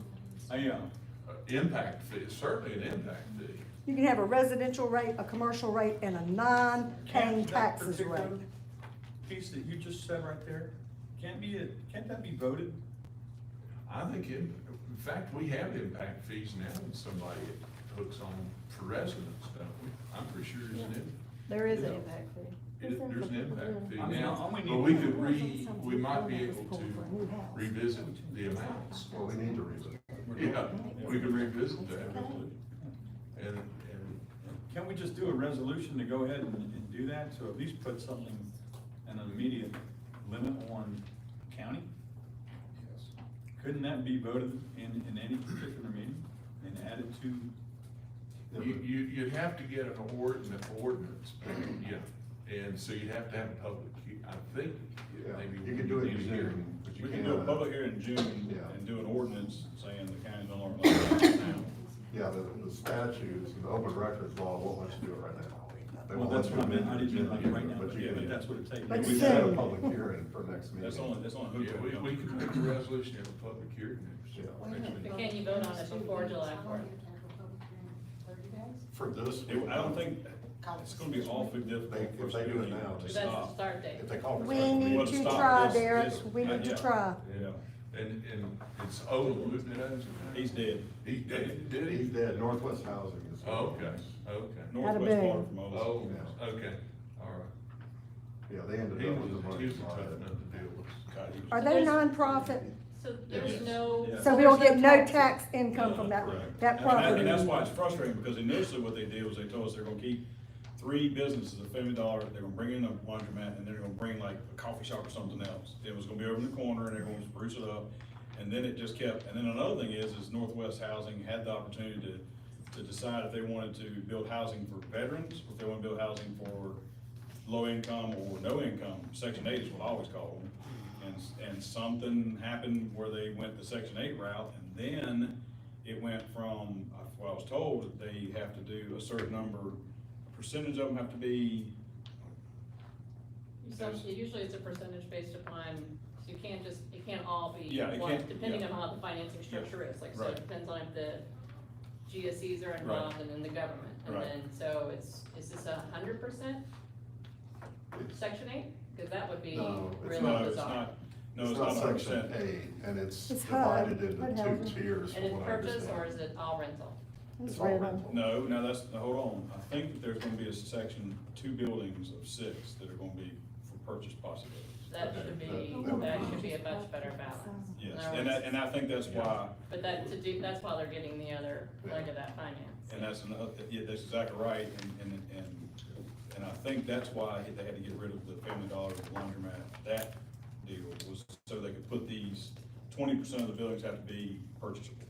Impact fee, certainly an impact fee. You can have a residential rate, a commercial rate, and a non-paying Can't that taxes rate. particular piece that you just said right there, can't that be voted? I think in fact, we have impact fees now when somebody hooks on for residents, don't we? I'm pretty sure there's There is an impact fee. there's an impact fee I mean, now, all we but need- we could we might be able to revisit the amounts. Well, we need to revisit. Yeah, we could revisit that. And, Can't we just do a resolution to go ahead and do that, to at least put something, an immediate limit on county? Couldn't that be voted in any particular meeting and added to? you'd have to get an ordinance, yeah, and so you'd have to have a public, I think, Yeah, maybe. you could do it in need a hearing. June, but you We can't. can do a public hearing in June Yeah. and do an ordinance saying the county's no longer allowed to do it now. Yeah, the statutes, the open records law won't let you do it right now. They Well, won't that's let what I you mean, I amend didn't the mean like agenda, right now, but but you yeah, but can- that's what it takes. But We set a soon. public hearing for next meeting. That's on who. Yeah, we can make a resolution at a public hearing next Yeah. meeting. But can you vote on it before July 4th? For this. I don't think, it's gonna be awfully difficult. They- for if they do it us to now, to they- That's the stop. start date. If they call for. We special need meeting- Well, to stop try, this- Derek, this- we need to yeah. try. Yeah, And it's Odom, isn't it, Adams? he's dead. He did He's he? dead, Northwest Housing is. Oh, okay, okay. Northwest Boone. Water from Owens. Oh, okay, all right. Yeah, they ended He up with the was money. a tough nut to deal with. God, he was- Are they nonprofit? So there's Yes. no. Yeah. So we'll there's get no taxes. tax income from that, Correct. that And property. that's why it's frustrating, because initially what they did was they told us they're gonna keep 3 businesses at $50, they're gonna bring in a laundromat, and they're gonna bring like a coffee shop or something else. It was gonna be over in the corner, and they're gonna spruce it up, and then it just kept, and then another thing is Northwest Housing had the opportunity to decide if they wanted to build housing for veterans, or if they wanna build housing for low income or no income. Section 8 is what I always call them. And something happened where they went the Section 8 route, and then it went from, what I was told, that they have to do a certain number, a percentage of them have to be, Usually it's a percentage based upon, so you can't just, it can't all be Yeah, it one, can't- depending yeah. on how the financing structure is, like, so Right. it depends on if the GSEs are involved and then the government. And Right. then, so is this 100% Section 8? Cause that would be No, it's really no, it's bizarre. not, no, It's it's not not section 100%. A, and it's It's HUD, divided into HUD two housing. tiers. And it's from what I purchase or understand. is it all rental? It's It's all rental. rental. No, that's, hold on, I think that there's gonna be a section, 2 buildings of 6 that are gonna be for purchase possibilities. That should be, that- that should be a much better balance. Yes, In other and words- I think that's why, But that, to do, that's why they're getting the other leg of that finance. and that's another, yeah, that's exactly right, and I think that's why they had to get rid of the Family Dollar, the laundromat, that deal was so they could put these, 20% of the buildings have to be purchasable.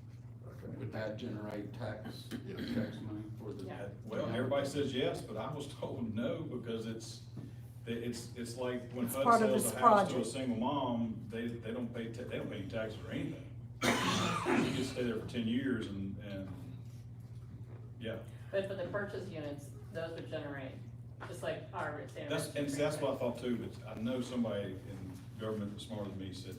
Okay. Would that generate tax Yes. money for the? Yeah. Well, everybody says yes, but I was told no, because it's like when It's HUD part of sells this a house to a project. single mom, they don't pay, they don't pay any taxes or anything. She gets to stay there for 10 years and, yeah. But for the purchase units, those would generate, just like our standard. That's what I thought too, but I know somebody in government that's smarter than me said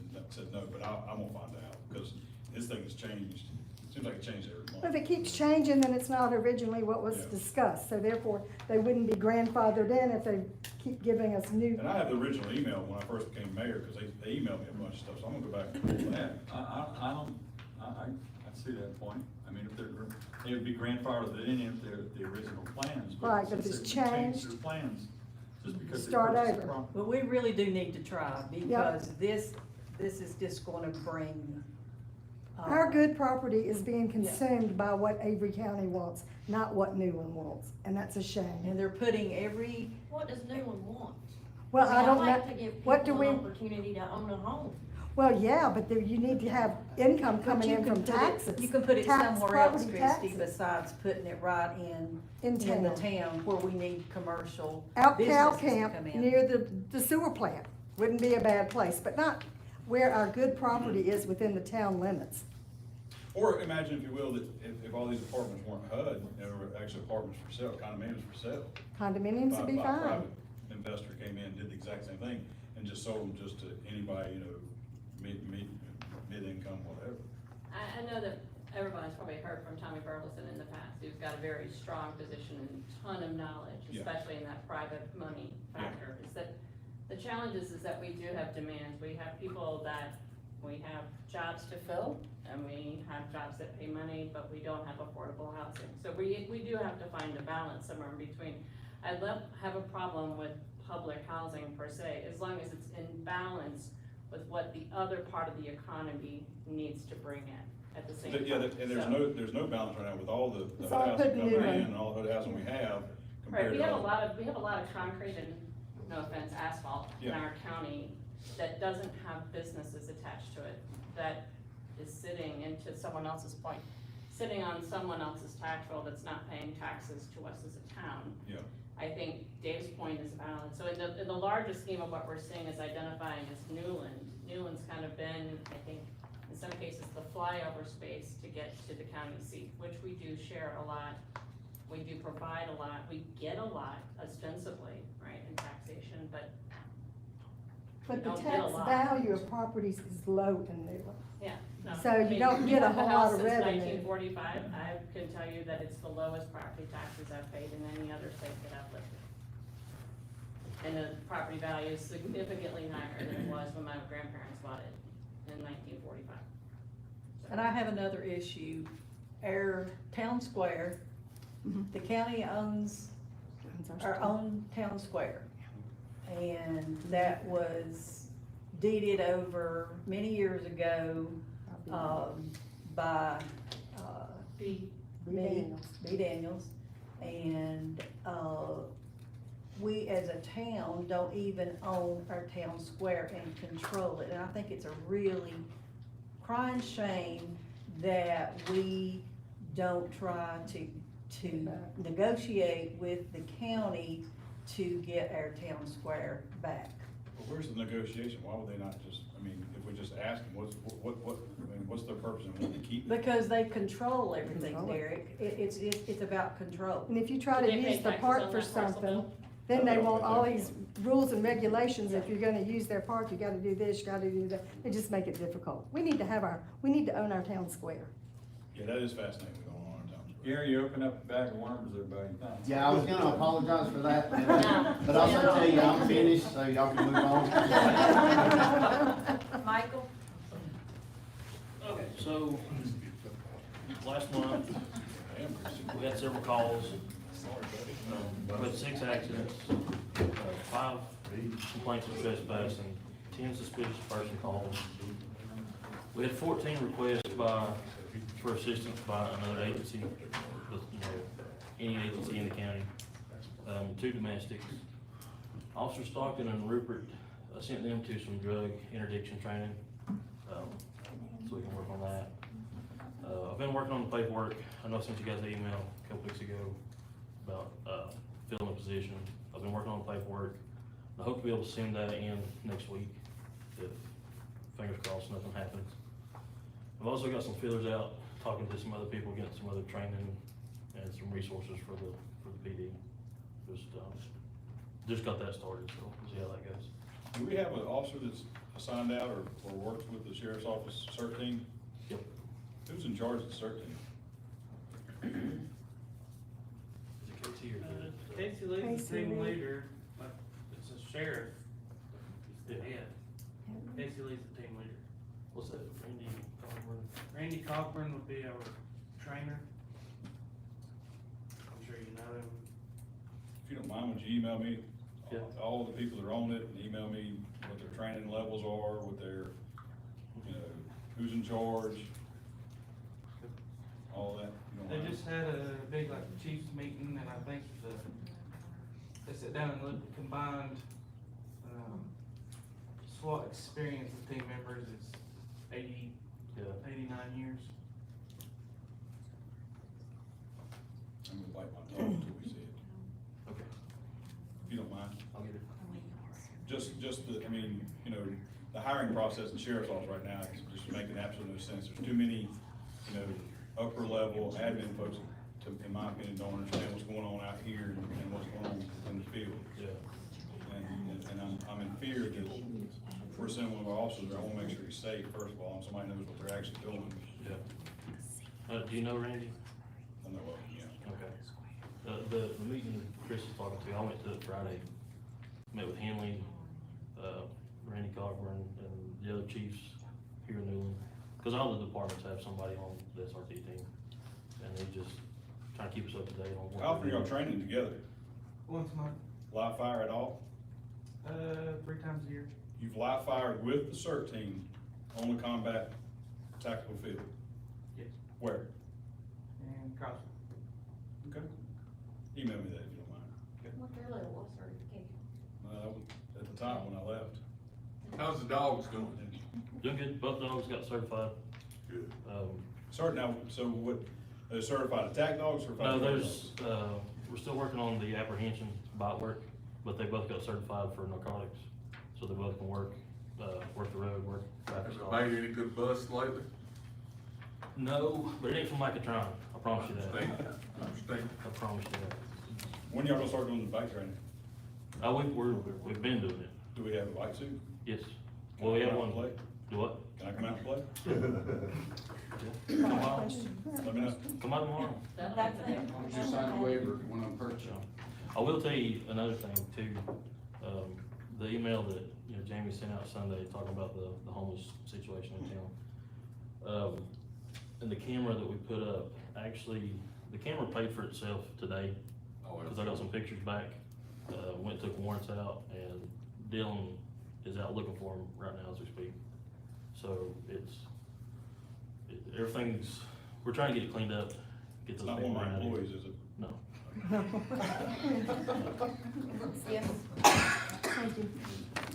no, but I'm gonna find out, because this thing has changed. Seems like it changed every Well, month. if it keeps changing, then it's not originally what was Yeah. discussed, so therefore, they wouldn't be grandfathered in if they keep giving us new. And I have the original email when I first became mayor, because they emailed me a bunch of stuff, so I'm gonna go back and read that. I see that point. I mean, if they would be grandfathered in if they're the original plans. Right, but if since it's they changed changed, their plans, just because they start purchased the over. property. But we really do need to try, because this is just gonna bring. Our good property is being consumed by what Avery County wants, not what Newland wants, and that's a shame. And they're putting every, What does Newland want? Well, I don't I'd like to know, give what do people we, an opportunity to own a home. well, yeah, but there, you need to have income but coming you in can from put it, taxes. you can put it Tax somewhere else, property Christie, taxes. besides putting it right in In the town. town where we need commercial Out cow businesses to camp, come in. near the sewer plant, wouldn't be a bad place, but not where our good property is within the town limits. Or imagine, if you will, that if all these apartments weren't HUD, they were actually apartments for sale, condominiums for sale. Condominiums would be By a fine. private investor came in, did the exact same thing, and just sold them just to anybody, mid-income, whatever. I know that everybody's probably heard from Tommy Burleson in the past, who's got a very strong position and ton of knowledge, Yeah. especially in that private money factor, is that the challenge is that we do have demands, we have people that, we have jobs to fill, and we have jobs that pay money, but we don't have affordable housing. So we do have to find a balance somewhere in between. I have a problem with public housing per se, as long as it's in balance with what the other part of the economy needs to bring in at the same time. Yeah, and there's no balance right now with all the It's all HUD put housing new coming in in. and all the HUD housing we have Right, compared we to. have a lot of concrete and, no offense, asphalt in Yeah. our county that doesn't have businesses attached to it, that is sitting, into someone else's point, sitting on someone else's tax roll that's not paying taxes to us as a town. Yeah. I think Dave's point is valid. So in the larger scheme of what we're seeing is identifying as Newland. Newland's kind of been, I think, in some cases, the flyover space to get to the county seat, which we do share a lot We do provide a lot, we get a lot ostensibly, right, in taxation, but But the don't get a tax lot. value of properties is low in Newland. yeah, no. So I you mean, don't get a I've had the whole lot house of since revenue. 1945, I can tell you that it's the lowest property taxes I've paid in any other state that I've lived in. And the property value is significantly higher than it was when my grandparents bought it in 1945. And I have another issue. Our town square, the county owns our own town square. And that was deeded over many years ago, by, B. me, B. Daniels. And, we as a town don't even own our town square and control it. And I think it's a really crying shame that we don't try to negotiate with the county to get our town square back. Well, where's the negotiation? Why would they not just, I mean, if we just ask them, what's their purpose in wanting to keep it? Because they control everything, Derek. It's about control. And if you try Do to they pay use the taxes park on for that parcel, something, Bill? then they want all these rules and regulations. If you're gonna use their park, you gotta do this, you gotta do that. It just make it difficult. We need to own our town square. Yeah, that is fascinating, we don't own our town square. Gary, you open up a bag of worms there, buddy. Thanks. Yeah, I was gonna apologize for that, but also tell you, I'm finished, so y'all can move on. Michael? Okay, so, last month, we had several calls. We had 6 accidents, 5 complaints of trespass, and 10 suspicious person calls. We had 14 requests for assistance by another agency, any agency in the county, 2 domestics. Officer Stockton and Rupert, I sent them to some drug interdiction training, so we can work on that. I've been working on the paperwork. I know I sent you guys an email a couple weeks ago about filling a position. I've been working on the paperwork. I hope to be able to send that in next week, if, fingers crossed, nothing happens. I've also got some feelers out, talking to some other people, getting some other training and some resources for the PD. Just got that started, so we'll see how that goes. Do we have an officer that's assigned out or works with the sheriff's office CERT team? Yep. Who's in charge of the CERT team? Is it KT or? Casey Lee's Casey the team Lee. leader, but it's a sheriff. Yeah. Casey Lee's the team leader. What's that, Randy Coburn? Randy Cochran would be our trainer. I'm sure you know him. If you don't mind, would you email me Yeah. all the people that are on it, and email me what their training levels are, what their, who's in charge, all that? You don't They mind? just had a big chiefs meeting, and I think they sat down and looked at combined, SWAT experience of team members is 89 years. I'm gonna bite my tongue until we see it, Okay, if you don't mind. I'll get it. Just the, the hiring process in the sheriff's office right now is just making absolute no sense. There's too many, upper level admin folks to, in my opinion, don't understand what's going on out here and what's going on in the field. Yeah. And I'm in fear that if we're sending one of our officers there, I wanna make sure he's safe, first of all, and somebody knows what they're actually doing. Yeah. Do you know Randy? I know of him, yeah. Okay. The meeting Chris was talking to, I went to it Friday, met with Henley, Randy Coburn, and the other chiefs here in Newland. Cause all the departments have somebody on the SRT team, and they just trying to keep us up to date on what. How often are y'all training together? Once a month, Live fire at all? 3 times a year. You've live fired with the CERT team on the combat tactical field? Yes. Where? And Crossville. Okay. Email me that if you don't mind. What's their level of certification? At the time when I left. How's the dogs going? Doing good, both dogs got certified. Good. Certain now, so what, are they certified attack dogs or? No, there's, we're still working on the apprehension bite work, but they both got certified for narcotics, so they both can work the road, work traffic Has it stops. made any good busts lately? No, but it ain't from Micatron, I promise you that. Understand. I promise you that. When y'all gonna start doing the bike training? We've been doing it, Do we have a bike suit? yes. Well, we Can I have come out one, and play? do what? Can I come out and play? Come out, Let me know. come out tomorrow. That's it. Just sign a waiver when I'm purchasing. I will tell you another thing too, the email that, you know, Jamie sent out Sunday talking about the homeless situation in town. And the camera that we put up, actually, the camera paid for itself today, Oh, cause I got some pictures back. Went and took warrants out, and Dylan is out looking for them right now as we speak. So everything's, we're trying to get it cleaned up, get It's those not people one of my around here. employees, is it? No. Yes. Thank you.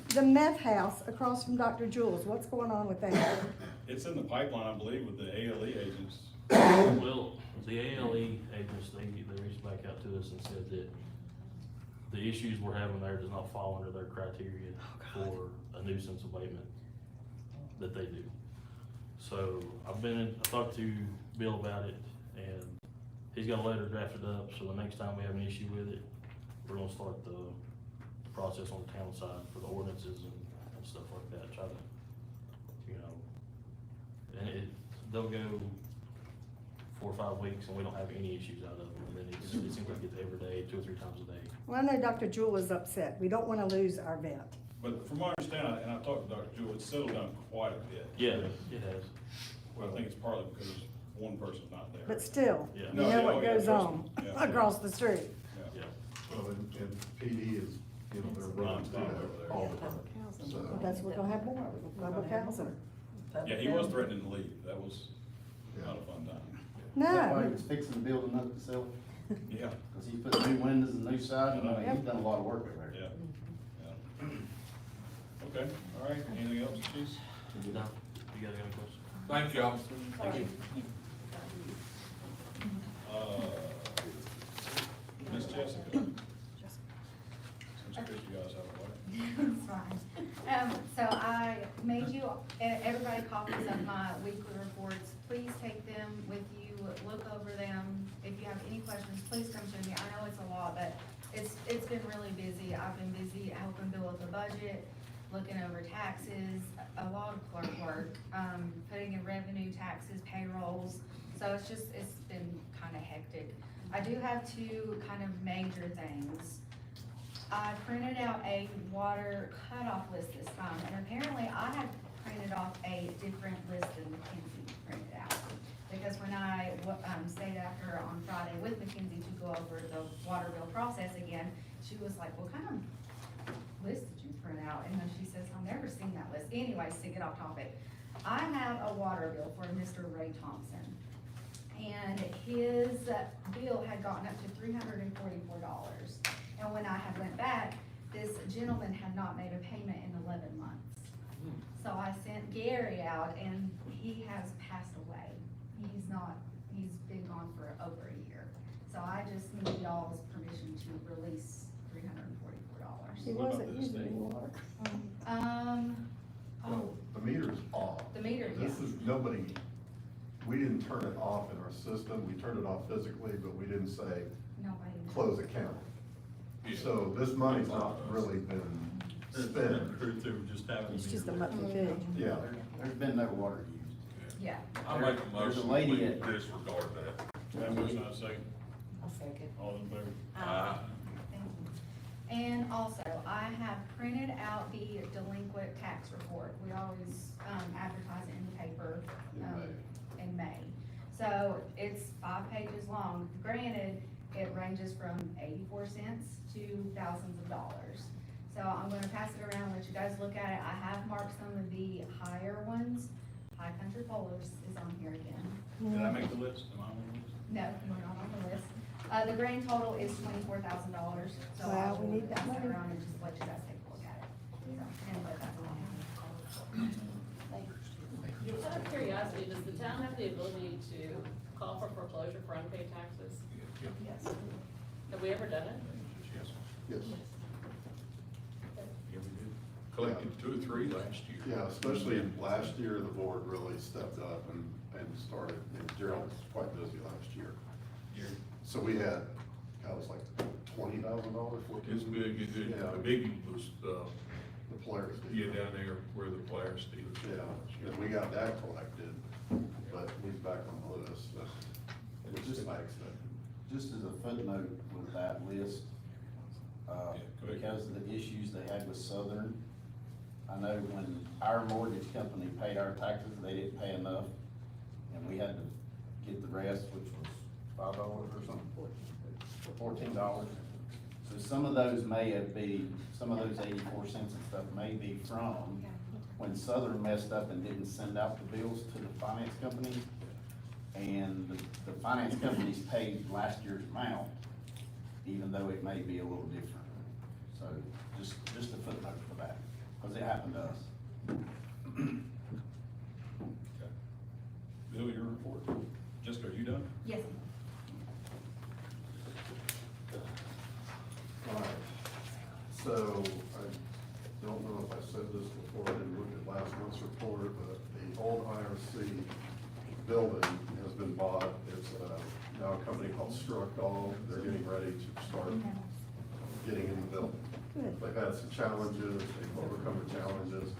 The meth house across from Dr. Jules, what's going on with that? It's in the pipeline, I believe, with the ALE agents. Well, the ALE agents, they reached back out to us and said that the issues we're having there does not fall under their criteria for a nuisance abatement that they do. So I talked to Bill about it, and he's got a letter drafted up, so the next time we have an issue with it, we're gonna start the process on the town side for the ordinances and stuff like that, try to, you know, and they'll go 4 or 5 weeks and we don't have any issues out of them, and then it seems like it's every day, 2 or 3 times a day. Well, I know Dr. Jewell is upset. We don't wanna lose our vet. But from what I understand, and I talked to Dr. Jewell, it's settled down quite a bit. Yeah, it has. Well, I think it's partly because one person's not there. But still, Yeah. you No, know yeah, what oh, yeah, goes trust on me. Yeah. across the street. Yeah. Well, and PD is, you know, they're running through that all the time, Well, so. that's, we're gonna have more, public housing. Yeah, he was threatening to leave. That was Yeah. not a fun time. Is that why he No, was fixing the building up himself? Yeah, Cause he put new windows and new siding, I mean, he's done a lot of work over there. yeah. Yeah. Okay, all right. Anything else, Chief? You guys got any questions? Thank y'all. Thank you. Miss Jessica. Since Chris, you guys have a way. It's fine. So I made you, everybody copies of my weekly reports. Please take them with you, look over them. If you have any questions, please come to me. I know it's a lot, but it's been really busy. I've been busy helping Bill with the budget, looking over taxes, a lot of clerk work, putting in revenue, taxes, payrolls. So it's been kind of hectic. I do have 2 kind of major things. I printed out a water cutoff list this time, and apparently I had printed off a different list than Mackenzie printed out. Because when I, stayed after on Friday with Mackenzie to go over the water bill process again, she was like, what kind of list did you print out? And then she says, I've never seen that list. Anyways, to get off topic, I have a water bill for Mr. Ray Thompson. And his bill had gotten up to $344. And when I had went back, this gentleman had not made a payment in 11 months. So I sent Gary out, and he has passed away. He's been gone for over a year. So I just need y'all's permission to release $344. he wasn't using any water. Well, the meter's off. The meter, yeah. This is, we didn't turn it off in our system, we turned it off physically, but we didn't say, Nobody. close account. So this money's not really been spent. It's just a monthly fee. Yeah. There's been no water used. Yeah. I make a There's a motion, lady we at- disregard that. Have a motion, I second. I'll second. All in favor? Thank you. And also, I have printed out the delinquent tax report. We always, advertise it in the paper, in May. So it's 5 pages long. Granted, it ranges from 84 cents to thousands of dollars. So I'm gonna pass it around, let you guys look at it. I have marked some of the higher ones. High Country Bowlers is on here again. Did I make the list? Am I on the list? No, you're not on the list. The grand total is $24,000, so Wow, I we will need that pass it money. around and just let you guys take a look at it. So, and let that alone. Out of curiosity, does the town have the ability to call for foreclosure for unpaid taxes? Yes. Have we ever done it? Yes. Yeah, we did. collected 2 or 3 last year. Yeah, especially last year, the board really stepped up and started, and Gerald was quite busy last year. So we had, it was like $20,000, It's big, Yeah. the big was, the players. yeah, down there where the Polaris dealers. Yeah, and we got that collected, but he's back on the list, so, which is by accident. Just as a footnote with that list, Yeah, go ahead. because of the issues they had with Southern, I know when our mortgage company paid our taxes, they didn't pay enough, and we had to get the rest, which was $5 or something, $14. So some of those may have been, some of those 84 cents and stuff may be from when Southern messed up and didn't send out the bills to the finance company. And the finance companies paid last year's amount, even though it may be a little different. So just a footnote for that, because it happened to us. Okay. Bill, your report. Jessica, are you done? Yes. All right, so I don't know if I said this before, I didn't look at last month's report, but the old IRC building has been bought. It's now a company called Structall. They're getting ready to start getting in the building. They've had some challenges, they've overcome the challenges.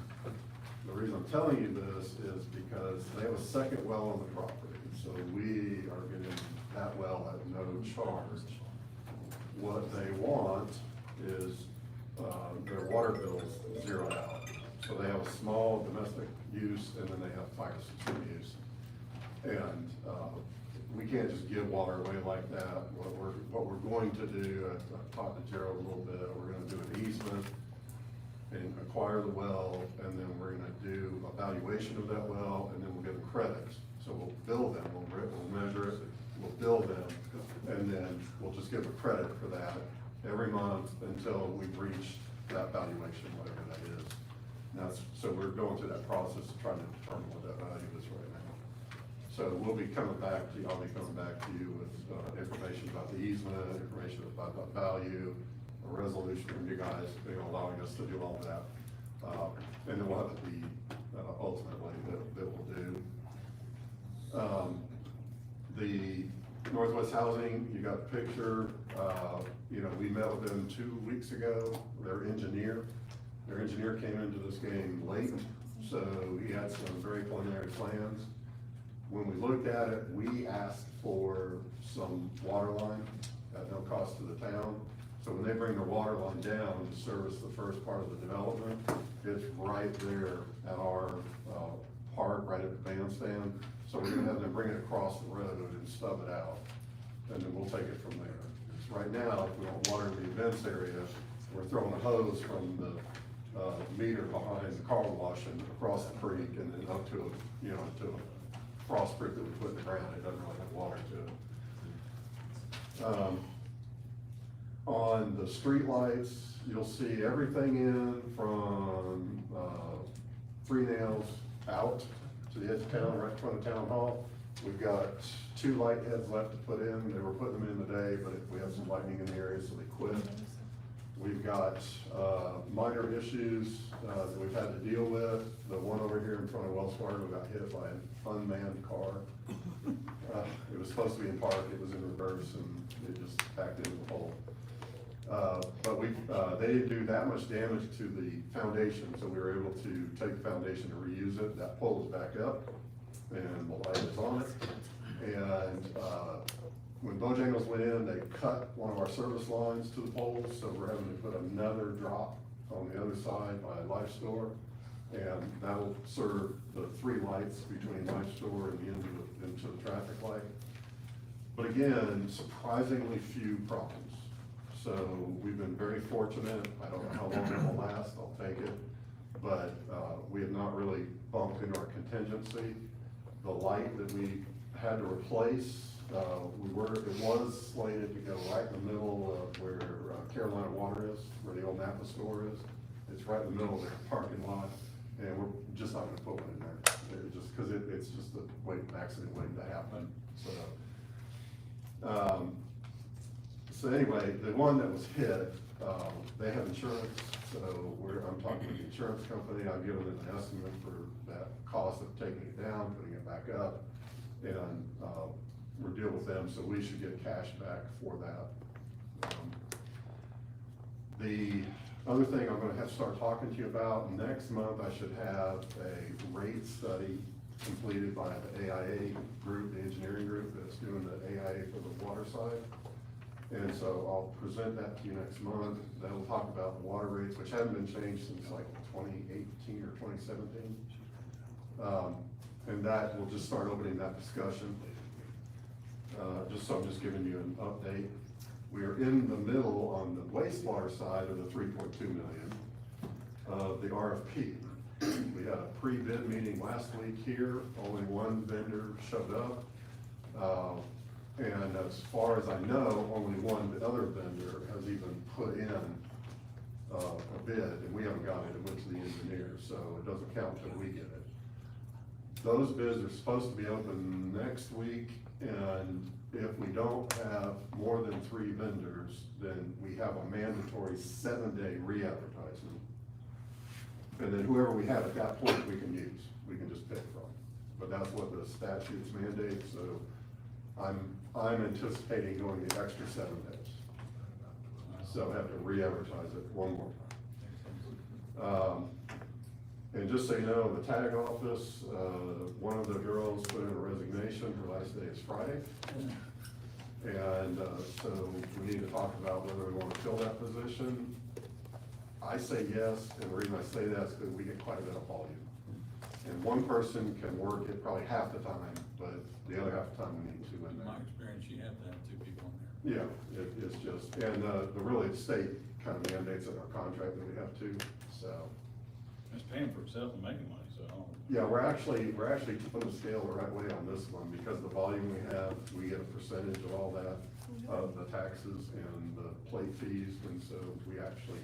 The reason I'm telling you this is because they have a second well on the property, so we are getting that well at no charge. What they want is, their water bills zeroed out. So they have a small domestic use and then they have fire system use. And, we can't just give water away like that. What we're going to do, I've talked to Gerald a little bit, we're gonna do an easement and acquire the well, and then we're gonna do evaluation of that well, and then we'll give them credits. So we'll bill them, we'll measure it, we'll bill them, and then we'll just give a credit for that every month until we reach that valuation, whatever that is. Now, so we're going through that process of trying to determine what that value is right now. So we'll be coming back to you, I'll be coming back to you with, information about the easement, information about the value, a resolution from you guys, you know, allowing us to do all that. And then we'll have the, ultimately, that we'll do. The Northwest Housing, you got a picture, you know, we met with them 2 weeks ago, their engineer came into this game late, so he had some very preliminary plans. When we looked at it, we asked for some water line at no cost to the town. So when they bring their water line down to service the first part of the development, it's right there at our, park, right at the bandstand. So we're gonna have them bring it across the road and stub it out, and then we'll take it from there. Because right now, if we don't water the events area, we're throwing a hose from the, meter behind the car wash and across the creek and then up to a, you know, to a frost creek that we put in the ground. It doesn't really have water to it. On the streetlights, you'll see everything in from, 3 nails out to the edge of town, right in front of town hall. We've got 2 light heads left to put in. They were putting them in today, but we have some lightning in the area, so they quit. We've got, minor issues, that we've had to deal with. The one over here in front of Wells Fargo got hit by an unmanned car. It was supposed to be in park, it was in reverse, and it just backed into the hole. But they didn't do that much damage to the foundation, so we were able to take the foundation and reuse it. That pole is back up, and the light is on it. And, when Bojangles went in, they cut one of our service lines to the poles, so we're having to put another drop on the other side by Life Store. And that'll serve the 3 lights between Life Store and into the traffic light. But again, surprisingly few problems. So we've been very fortunate. I don't know how long it will last, I'll take it. But, we have not really bumped into our contingency. The light that we had to replace, it was slated to go right in the middle of where Carolina Water is, where the old Napa store is. It's right in the middle of their parking lot, and we're just not gonna put one in there. Cause it's just an accident waiting to happen, so. So anyway, the one that was hit, they have insurance, So I'm talking with the insurance company, I've given them an estimate for that cost of taking it down, putting it back up, and, we're dealing with them, so we should get cash back for that. The other thing I'm gonna have to start talking to you about, next month I should have a rate study completed by the AIA group, the engineering group that's doing the AIA for the water side. And so I'll present that to you next month. That'll talk about the water rates, which haven't been changed since like 2018 or 2017. And that will just start opening that discussion. I'm just giving you an update. We are in the middle on the wastewater side of the 3.2 million of the RFP. We had a pre-bid meeting last week here, only one vendor showed up. And as far as I know, only one other vendor has even put in a bid, and we haven't got it, it went to the engineer, so it doesn't count until we get it. Those bids are supposed to be open next week, and if we don't have more than 3 vendors, then we have a mandatory 7-day re-advertisement. And then whoever we have at that point, we can use, we can just pick from. But that's what the statutes mandate, so I'm anticipating going the extra 7 days. So I have to re-advertise it one more time. And just so you know, the tag office, one of the girls put in a resignation, her last day is Friday. And, so we need to talk about whether we want to fill that position. I say yes, and the reason I say that is because we get quite a bit of volume. And one person can work it probably half the time, but the other half the time we need 2 in In there. my experience, you have to have 2 people in there. Yeah, it's just, and, the really state kind of mandates in our contract that we have 2, so. It's paying for itself and making money, so I don't. Yeah, we're actually tipping the scale the right way on this one, because the volume we have, we get a percentage of all that, of the taxes and the plate fees, and so we actually